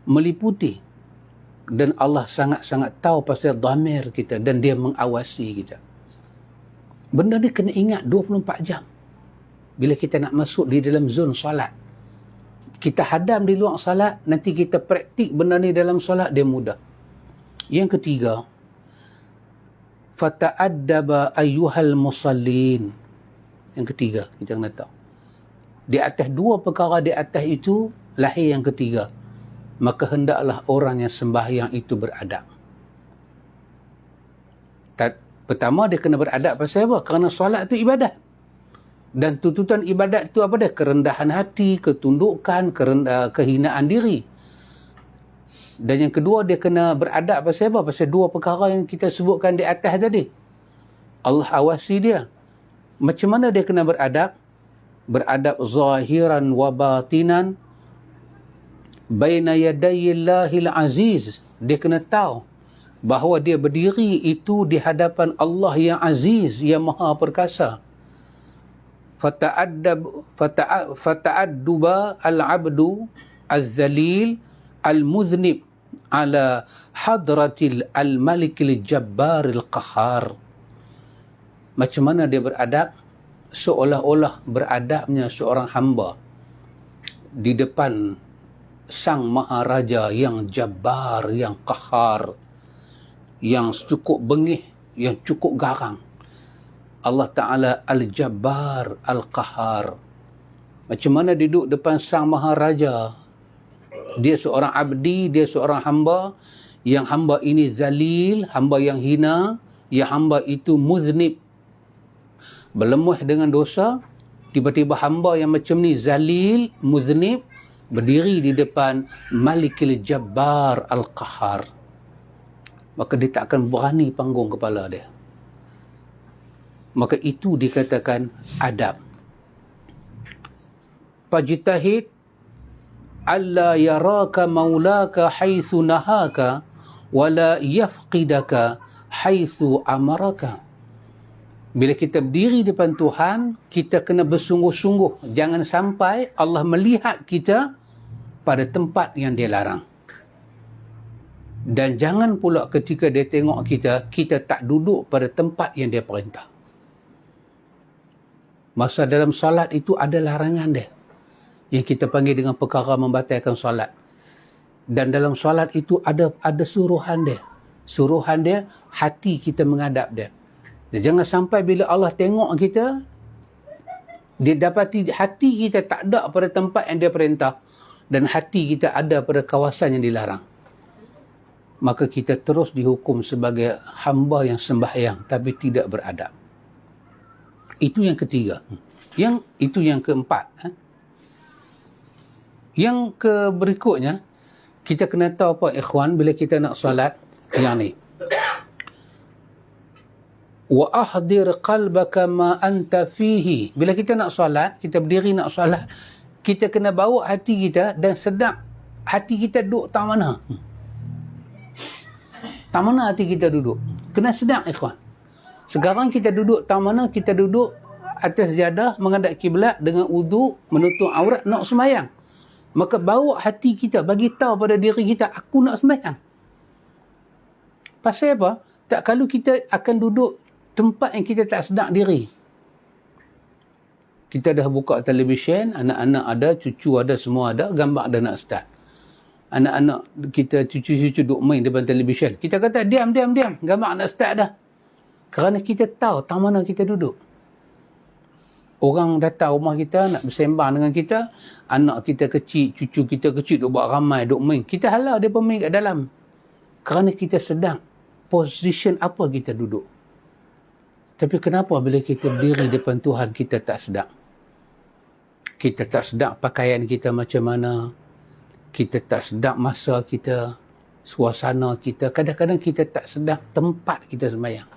A: Meliputi. Dan Allah sangat-sangat tahu pasal dhamir kita. Dan dia mengawasi kita. Benda ni kena ingat 24 jam. Bila kita nak masuk di dalam zon salat. Kita hadam di luar salat. Nanti kita praktik benda ni dalam salat. Dia mudah. Yang ketiga. Fata'addaba ayyuhal musallin. Yang ketiga, kita kena tahu. Di atas dua perkara di atas itu, lahir yang ketiga. Maka hendaklah orang yang sembahyang itu beradab. Pertama, dia kena beradab pasal apa? Kerana solat itu ibadat. Dan tuntutan ibadat itu apa dia? Kerendahan hati, ketundukan, kehinaan diri. Dan yang kedua, dia kena beradab pasal apa? Pasal dua perkara yang kita sebutkan di atas tadi. Allah awasi dia. Macam mana dia kena beradab? Beradab zahiran wa batinan baina yadayillahil aziz. Dia kena tahu bahawa dia berdiri itu di hadapan Allah yang aziz, yang maha perkasa. Fata'adduba al-abdu az-zalil al-muznib ala hadratil al-malikil jabbaril qahar. Macam mana dia beradab? Seolah-olah beradabnya seorang hamba di depan sang maharaja yang jabbar, yang qahar, yang cukup bengih, yang cukup garang. Allah Ta'ala al-jabbar, al-qahar. Macam mana duduk depan sang maharaja? Dia seorang abdi, dia seorang hamba, yang hamba ini zalil, hamba yang hina, yang hamba itu muznib, berlemuh dengan dosa. Tiba-tiba hamba yang macam ni zalil, muznib, berdiri di depan Malikil Jabbar Al-Qahar. Maka dia tak akan berani panggung kepala dia. Maka itu dikatakan adab. Fajtahid alla yaraka maulaka haitsu nahaka wala yafqidaka haitsu amaraka. Bila kita berdiri depan Tuhan, kita kena bersungguh-sungguh. Jangan sampai Allah melihat kita pada tempat yang dia larang. Dan jangan pula ketika dia tengok kita, kita tak duduk pada tempat yang dia perintah. Masa dalam solat itu ada larangan dia, yang kita panggil dengan perkara membatalkan solat. Dan dalam solat itu ada suruhan dia. Suruhan dia, hati kita menghadap dia. Dan jangan sampai bila Allah tengok kita, dia dapati hati kita tak ada pada tempat yang dia perintah. Dan hati kita ada pada kawasan yang dilarang. Maka kita terus dihukum sebagai hamba yang sembahyang tapi tidak beradab. Itu yang ketiga. Itu yang keempat. Yang berikutnya, kita kena tahu apa ikhwan, bila kita nak solat, yang ni. Wa ahdir qalbaka ma anta fihi. Bila kita nak solat, kita berdiri nak solat, kita kena bawa hati kita dan sedap hati kita duduk tak mana. Tak mana hati kita duduk. Kena sedap ikhwan. Sekarang kita duduk tak mana, kita duduk atas jadah menghadap kiblat dengan wudu, menutup aurat, nak sembahyang. Maka bawa hati kita, bagi tahu pada diri kita, aku nak sembahyang. Pasal apa? Tak kalau kita akan duduk tempat yang kita tak sedar diri. Kita dah buka televisyen, anak-anak ada, cucu ada, semua ada, gambar dah nak start. Anak-anak kita, cucu-cucu duk main depan televisyen. Kita kata, diam, gambar nak start dah. Kerana kita tahu tak mana kita duduk. Orang datang rumah kita, nak bersembang dengan kita, anak kita kecil, cucu kita kecil, duk buat ramai, duk main. Kita halau dia main kat dalam. Kerana kita sedang position apa kita duduk. Tapi kenapa bila kita berdiri depan Tuhan, kita tak sedar? Kita tak sedar pakaian kita macam mana. Kita tak sedar masa kita, suasana kita. Kadang-kadang kita tak sedar tempat kita sembahyang.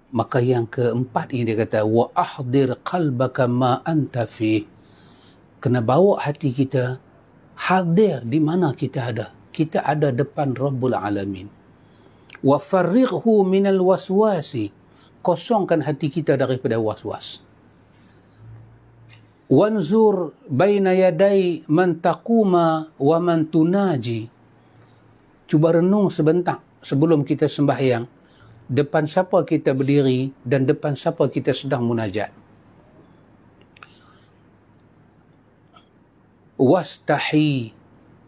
A: Maka yang keempat ini dia kata, wa ahdir qalbaka ma anta fi. Kena bawa hati kita hadir di mana kita ada. Kita ada depan Rabbul Alamin. Wa farrighhu minal waswasi. Kosongkan hati kita daripada waswas. Wanzur baina yadai man taquma wa man tunaji. Cuba renung sebentar sebelum kita sembahyang. Depan siapa kita berdiri dan depan siapa kita sedang munajat. Wastahi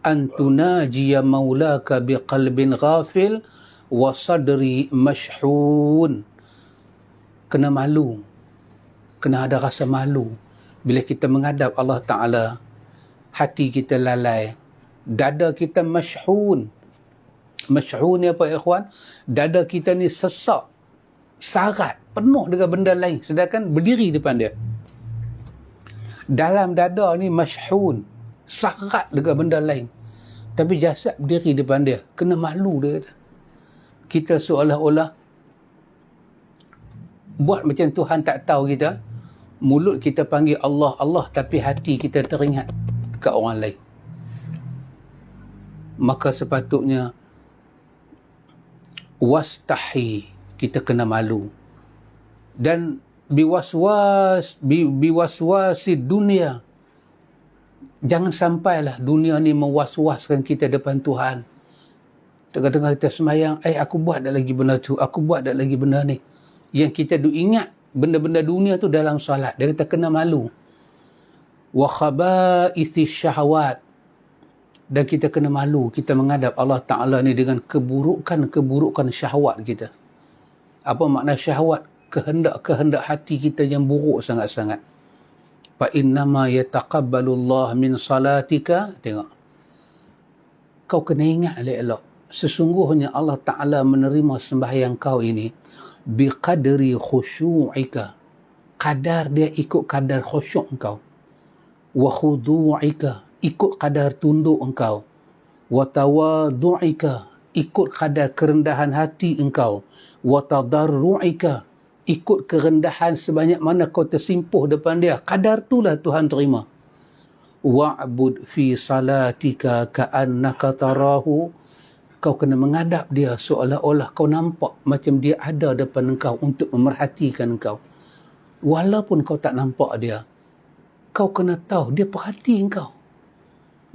A: an tunajiya maulaka biqalbin ghafil wa sadri mashhun. Kena malu. Kena ada rasa malu. Bila kita menghadap Allah Ta'ala, hati kita lalai. Dada kita mashhun. Mashhun ni apa ikhwan? Dada kita ni sesak. Sarat. Penuh dengan benda lain. Sedangkan berdiri depan dia. Dalam dada ni mashhun. Sarat dengan benda lain. Tapi jasad berdiri depan dia. Kena malu dia kata. Kita seolah-olah buat macam Tuhan tak tahu kita. Mulut kita panggil Allah, Allah, tapi hati kita teringat ke orang lain. Maka sepatutnya wastahi, kita kena malu. Dan biwaswasi dunia. Jangan sampailah dunia ni mewaswaskan kita depan Tuhan. Tengah-tengah kita semayang, aku buat dah lagi benda tu, aku buat dah lagi benda ni. Yang kita ingat benda-benda dunia tu dalam solat. Dia kata kena malu. Wa khaba'ithis syahwat. Dan kita kena malu. Kita menghadap Allah Ta'ala ni dengan keburukan syahwat kita. Apa makna syahwat? Kehendak-kehendak hati kita yang buruk sangat-sangat. Fa innama yataqabbalullah min salatika. Tengok. Kau kena ingat elok-elok. Sesungguhnya Allah Ta'ala menerima sembahyang kau ini biqadri khusyu'ika. Kadar dia ikut kadar khusyuk engkau. Wa khudu'ika. Ikut kadar tunduk engkau. Wa tawadu'ika. Ikut kadar kerendahan hati engkau. Wa tadarru'ika. Ikut kerendahan sebanyak mana kau tersimpuh depan dia. Kadar itulah Tuhan terima. Wa'bud fi salatika ka'annaka tarahu. Kau kena menghadap dia seolah-olah kau nampak macam dia ada depan engkau untuk memerhatikan engkau. Walaupun kau tak nampak dia, kau kena tahu dia perhati engkau.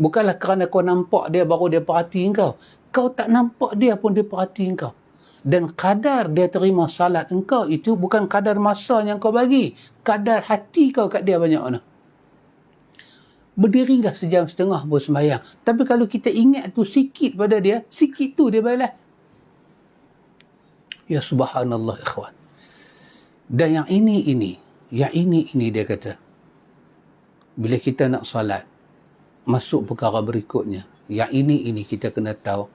A: Bukanlah kerana kau nampak dia baru dia perhati engkau. Kau tak nampak dia pun dia perhati engkau. Dan kadar dia terima salat engkau itu bukan kadar masa yang kau bagi. Kadar hati kau kat dia banyak mana. Berdirilah sejam setengah pun sembahyang. Tapi kalau kita ingat tu sikit pada dia, sikit tu dia balas. Ya subhanallah ikhwan. Dan yang ini dia kata. Bila kita nak salat, masuk perkara berikutnya. Yang ini kita kena tahu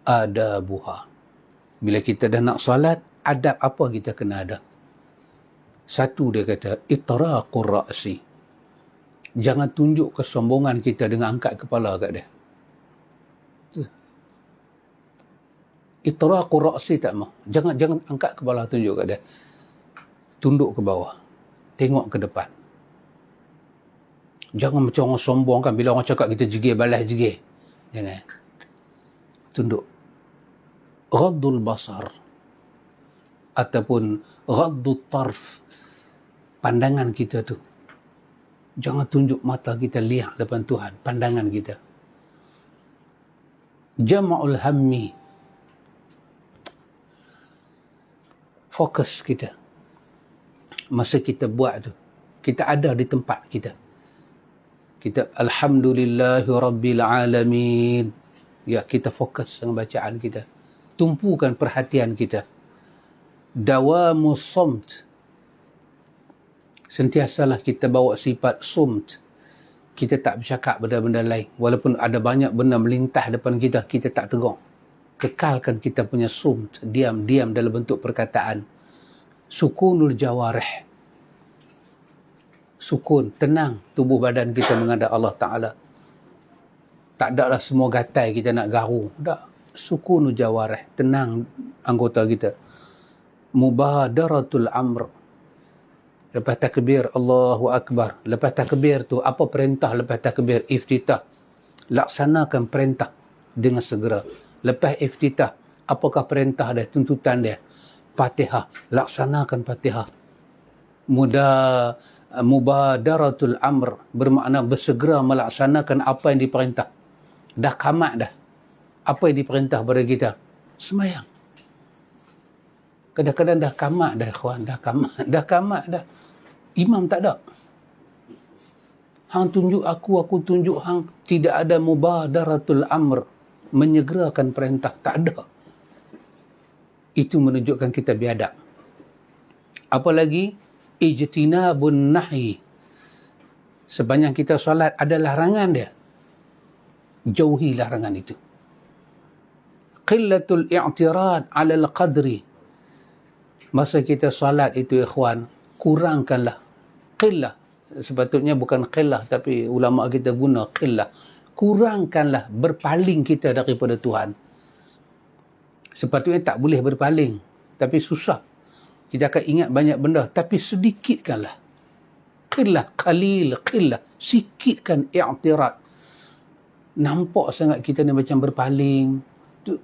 A: adabuha. Bila kita dah nak salat, adab apa kita kena ada? Satu dia kata, itraqur ra'si. Jangan tunjuk kesombongan kita dengan angkat kepala kat dia. Itraqur ra'si tak mau. Jangan angkat kepala tunjuk kat dia. Tunduk ke bawah. Tengok ke depan. Jangan macam orang sombong kan. Bila orang cakap kita jegir, balas jegir. Jangan. Tunduk. Ghaddul basar. Ataupun ghaddul tarf. Pandangan kita tu. Jangan tunjuk mata kita lihat depan Tuhan. Pandangan kita. Jama'ul hammi. Fokus kita. Masa kita buat tu. Kita ada di tempat kita. Kita alhamdulillahi rabbil alamin. Ya, kita fokus dengan bacaan kita. Tumpukan perhatian kita. Dawamus somt. Sentiasalah kita bawa sifat sumt. Kita tak bercakap benda-benda lain. Walaupun ada banyak benda melintah depan kita, kita tak tegur. Kekalkan kita punya sumt. Diam-diam dalam bentuk perkataan. Sukunul jawarih. Sukun, tenang tubuh badan kita menghadap Allah Ta'ala. Tak adalah semua gatai kita nak garu. Tak. Sukunul jawarih. Tenang anggota kita. mubadaratul amr. Lepas takbir Allahu Akbar, lepas takbir tu apa perintah lepas takbir? Iftitah. Laksanakan perintah dengan segera. Lepas iftitah, apakah perintah dia, tuntutan dia? Fatihah, laksanakan Fatihah. Mubadaratul amr bermakna bersegera melaksanakan apa yang diperintah. Dah kamat dah. Apa yang diperintah pada kita? Semayang. Kadang-kadang dah kamat dah, ikhwan, dah kamat dah. Imam tak ada. Hang tunjuk aku tunjuk hang. Tidak ada mubadaratul amr, menyegerakan perintah, tak ada. Itu menunjukkan kita biadab. Apalagi ijtinabun nahi. Sepanjang kita solat ada larangan dia, jauhi larangan itu. Qillatul i'tirad 'ala al-qadri. Masa kita solat itu, ikhwan, kurangkanlah. Qillah, sepatutnya bukan qillah, tapi ulama kita guna qillah. Kurangkanlah berpaling kita daripada Tuhan. Sepatutnya tak boleh berpaling, tapi susah. Kita akan ingat banyak benda, tapi sedikitkanlah. Qillah, qalil, qillah. Sikitkan i'tirad. Nampak sangat kita ni macam berpaling.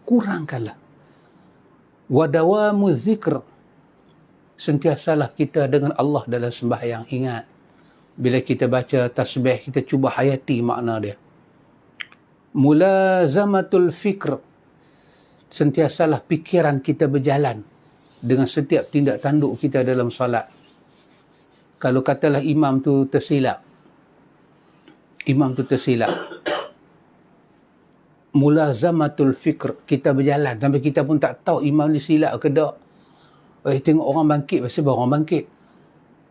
A: Kurangkanlah. Wadawamu zikr. Sentiasalah kita dengan Allah dalam sembahyang. Ingat, bila kita baca tasbih, kita cuba hayati makna dia. Mulazamatul fikr. Sentiasalah fikiran kita berjalan dengan setiap tindak tanduk kita dalam solat. Kalau katalah imam tu tersilap, mulazamatul fikr, kita berjalan sampai kita pun tak tahu imam ni silap ke tak. Tengok orang bangkit, pasal baru orang bangkit.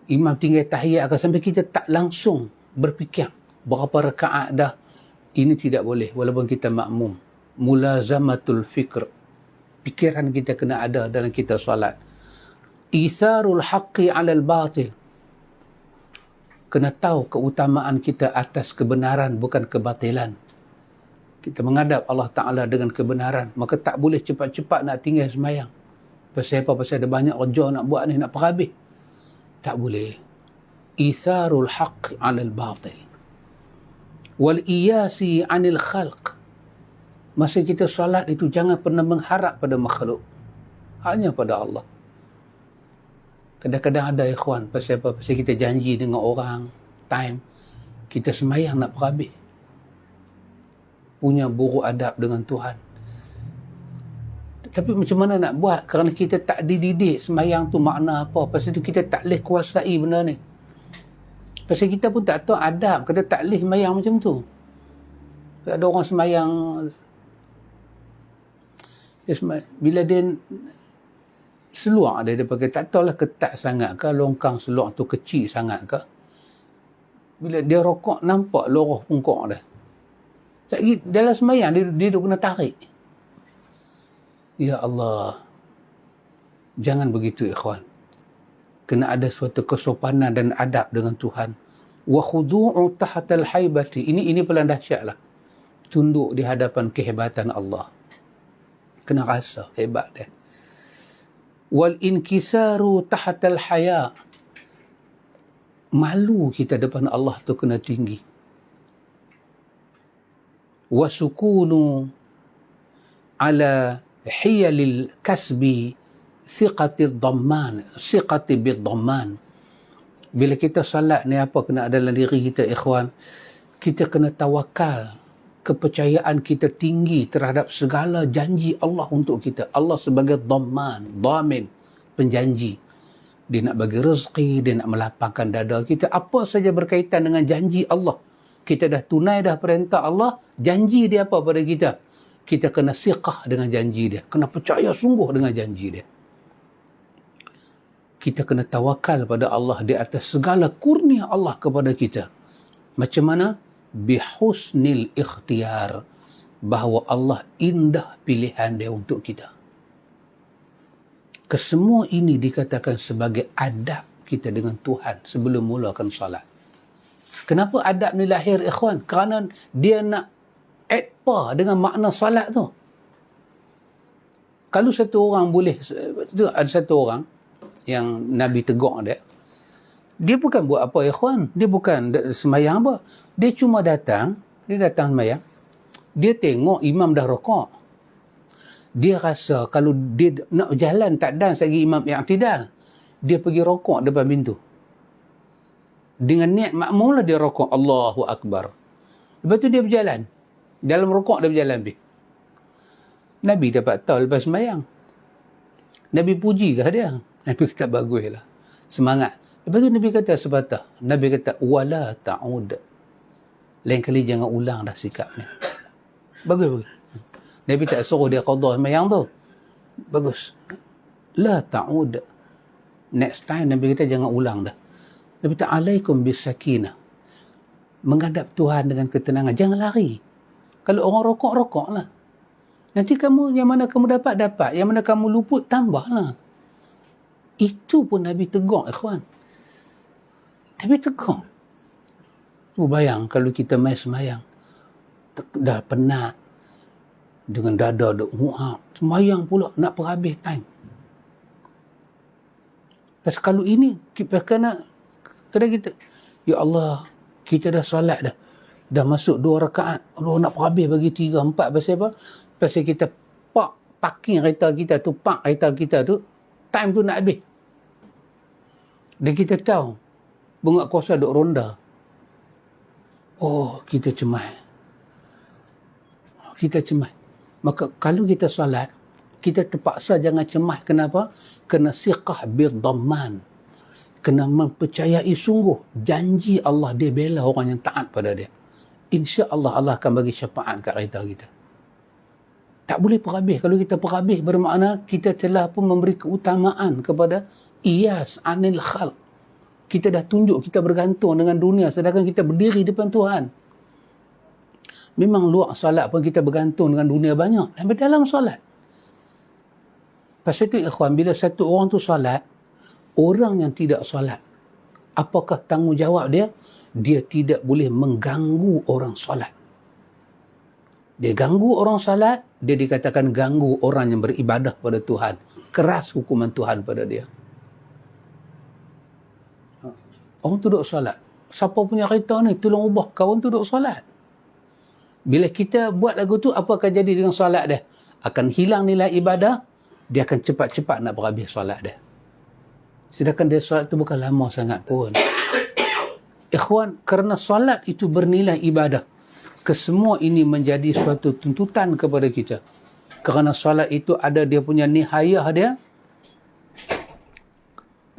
A: Imam tinggal tahiyat ke, sampai kita tak langsung berfikir berapa rakaat dah. Ini tidak boleh walaupun kita makmum. Mulazamatul fikr. Fikiran kita kena ada dalam kita solat. Isarul haqqi 'alal batil. Kena tahu keutamaan kita atas kebenaran, bukan kebatilan. Kita menghadap Allah Ta'ala dengan kebenaran, maka tak boleh cepat-cepat nak tinggal semayang. Pasal apa? Pasal ada banyak kerja nak buat ni, nak perhabis. Tak boleh. Isarul haqq 'alal batil. Wal iyasi 'anil khalq. Masa kita solat itu jangan pernah mengharap pada makhluk. Hanya pada Allah. Kadang-kadang ada, ikhwan, pasal apa? Pasal kita janji dengan orang, time, kita semayang nak perhabis. Punya buruk adab dengan Tuhan. Tapi macam mana nak buat? Kerana kita tak dididik semayang tu makna apa. Pasal tu kita tak boleh kuasai benda ni. Pasal kita pun tak tahu adab. Kita tak boleh semayang macam tu. Ada orang semayang, bila dia seluar dia pakai, tak tahulah ketat sangat ke, longkang seluar tu kecil sangat ke. Bila dia rokok, nampak loroh pungkok dia. Dalam semayang dia kena tarik. Ya Allah, jangan begitu, ikhwan. Kena ada suatu kesopanan dan adab dengan Tuhan. Wa khudu'u tahatal haibati. Ini paling dahsyatlah. Tunduk di hadapan kehebatan Allah. Kena rasa hebat dia. Wal inkisaru tahatal haya. Malu kita depan Allah tu kena tinggi. Wa sukunu ala hiyalil kasbi siqati bid-dhamman. Bila kita salat ni, apa kena ada dalam diri kita, ikhwan? Kita kena tawakal. Kepercayaan kita tinggi terhadap segala janji Allah untuk kita. Allah sebagai dhamin, penjanji. Dia nak bagi rezeki, dia nak melapangkan dada kita. Apa saja berkaitan dengan janji Allah. Kita dah tunai dah perintah Allah, janji dia apa pada kita? Kita kena siqah dengan janji dia. Kena percaya sungguh dengan janji dia. Kita kena tawakal pada Allah di atas segala kurnia Allah kepada kita. Macam mana? Bihusnil ikhtiyar. Bahawa Allah indah pilihan dia untuk kita. Kesemua ini dikatakan sebagai adab kita dengan Tuhan sebelum mulakan salat. Kenapa adab ni lahir, ikhwan? Kerana dia nak apa dengan makna salat tu. Kalau satu orang boleh, ada satu orang yang Nabi tegur dia bukan buat apa ikhwan, dia bukan semayang apa, dia cuma datang semayang, dia tengok imam dah rokok, dia rasa kalau dia nak jalan tak dan lagi imam yang i'tidal, dia pergi rokok depan pintu dengan niat makmum lah, dia rokok Allahu Akbar, lepas tu dia berjalan dalam rokok, dia berjalan pergi. Nabi dapat tahu lepas semayang, Nabi pujikah dia? Nabi kata baguslah, semangat. Lepas tu Nabi kata sepatah, Nabi kata wala ta'ud, lain kali jangan ulang dah sikap ni. Bagus. Nabi tak suruh dia qada semayang tu, bagus, la ta'ud, next time Nabi kata jangan ulang dah. Nabi kata alaikum bisakinah, menghadap Tuhan dengan ketenangan, jangan lari. Kalau orang rokok lah, nanti kamu yang mana kamu dapat, yang mana kamu luput tambahlah. Itu pun Nabi tegur ikhwan, Nabi tegur. Tu bayang kalau kita main semayang, dah penat, dengan dada duk muak, semayang pula nak perhabis time. Pasal kalau ini kena kita, ya Allah, kita dah solat dah masuk 2 rakaat, Allah nak perhabis bagi 3, 4, pasal apa? Pasal kita parking kereta kita tu, time tu nak habis. Dan kita tahu bunga kuasa duk ronda. Oh, kita cemas. Maka kalau kita solat, kita terpaksa jangan cemas. Kenapa? Kena siqah bidhamman, kena mempercayai sungguh janji Allah, dia bela orang yang taat pada dia. InsyaAllah Allah akan bagi syafaat kat kereta kita. Tak boleh perhabis. Kalau kita perhabis, bermakna kita telah pun memberi keutamaan kepada iyas anil khalq. Kita dah tunjuk kita bergantung dengan dunia, sedangkan kita berdiri depan Tuhan. Memang luar solat pun kita bergantung dengan dunia banyak, dan dalam solat. Pasal itu ikhwan, bila satu orang tu solat, orang yang tidak solat, apakah tanggungjawab dia? Dia tidak boleh mengganggu orang solat. Dia ganggu orang solat, dia dikatakan ganggu orang yang beribadah pada Tuhan. Keras hukuman Tuhan pada dia. Orang tu duduk solat, siapa punya kereta ni, tolong ubah, kawan tu duduk solat. Bila kita buat lagu tu, apa akan jadi dengan solat dia? Akan hilang nilai ibadah, dia akan cepat-cepat nak berhabis solat dia. Sedangkan dia solat tu bukan lama sangat pun. Ikhwan, kerana solat itu bernilai ibadah, kesemua ini menjadi suatu tuntutan kepada kita. Kerana solat itu ada dia punya nihayah dia,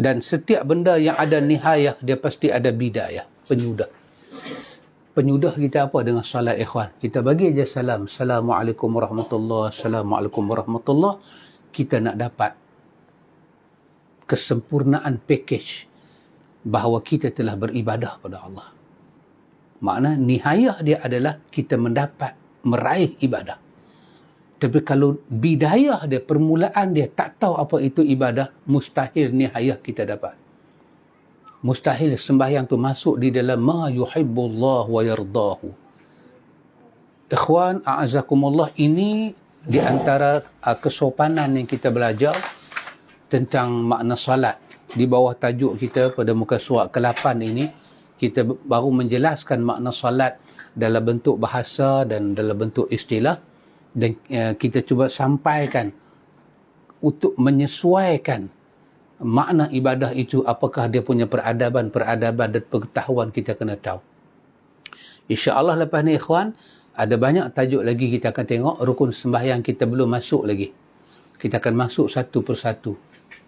A: dan setiap benda yang ada nihayah, dia pasti ada bidayah, penyudah. Penyudah kita apa dengan salat ikhwan? Kita bagi aja salam. Assalamualaikum warahmatullahi, Assalamualaikum warahmatullahi. Kita nak dapat kesempurnaan package bahawa kita telah beribadah pada Allah. Makna nihayah dia adalah kita meraih ibadah. Tapi kalau bidayah dia, permulaan dia, tak tahu apa itu ibadah, mustahil nihayah kita dapat. Mustahil sembahyang tu masuk di dalam ma yuhibbullah wa yardahu. Ikhwan, a'azakumullah, ini di antara kesopanan yang kita belajar tentang makna salat. Di bawah tajuk kita pada muka surat ke-8 ini, kita baru menjelaskan makna salat dalam bentuk bahasa dan dalam bentuk istilah. Dan kita cuba sampaikan untuk menyesuaikan makna ibadah itu, apakah dia punya peradaban dan pengetahuan kita kena tahu. InsyaAllah lepas ni ikhwan, ada banyak tajuk lagi kita akan tengok. Rukun sembahyang kita belum masuk lagi. Kita akan masuk satu persatu.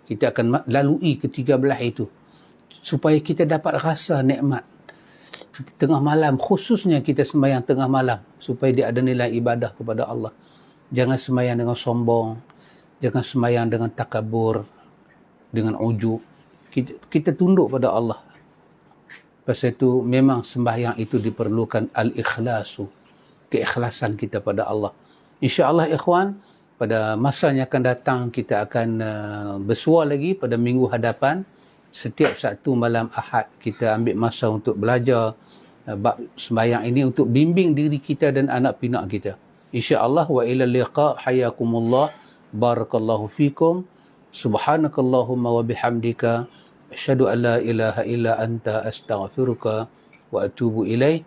A: Kita akan lalui ketiga belah itu, supaya kita dapat rasa nikmat tengah malam, khususnya kita sembahyang tengah malam, supaya dia ada nilai ibadah kepada Allah. Jangan sembahyang dengan sombong, jangan sembahyang dengan takabur, dengan ujub. Kita tunduk pada Allah. Pasal itu memang sembahyang itu diperlukan al-ikhlasu, keikhlasan kita pada Allah. InsyaAllah ikhwan, pada masa yang akan datang kita akan bersua lagi pada minggu hadapan. Setiap Sabtu malam Ahad kita ambil masa untuk belajar bab sembahyang ini, untuk bimbing diri kita dan anak pinak kita. InsyaAllah, wa ila liqa, hayakumullah, Barakallahu fikum. Subhanakallahumma wa bihamdika asyhadu an la ilaha illa anta astaghfiruka wa atubu ilaih.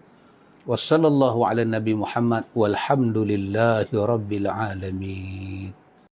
A: Wassallallahu ala nabi Muhammad walhamdulillahi rabbil alamin.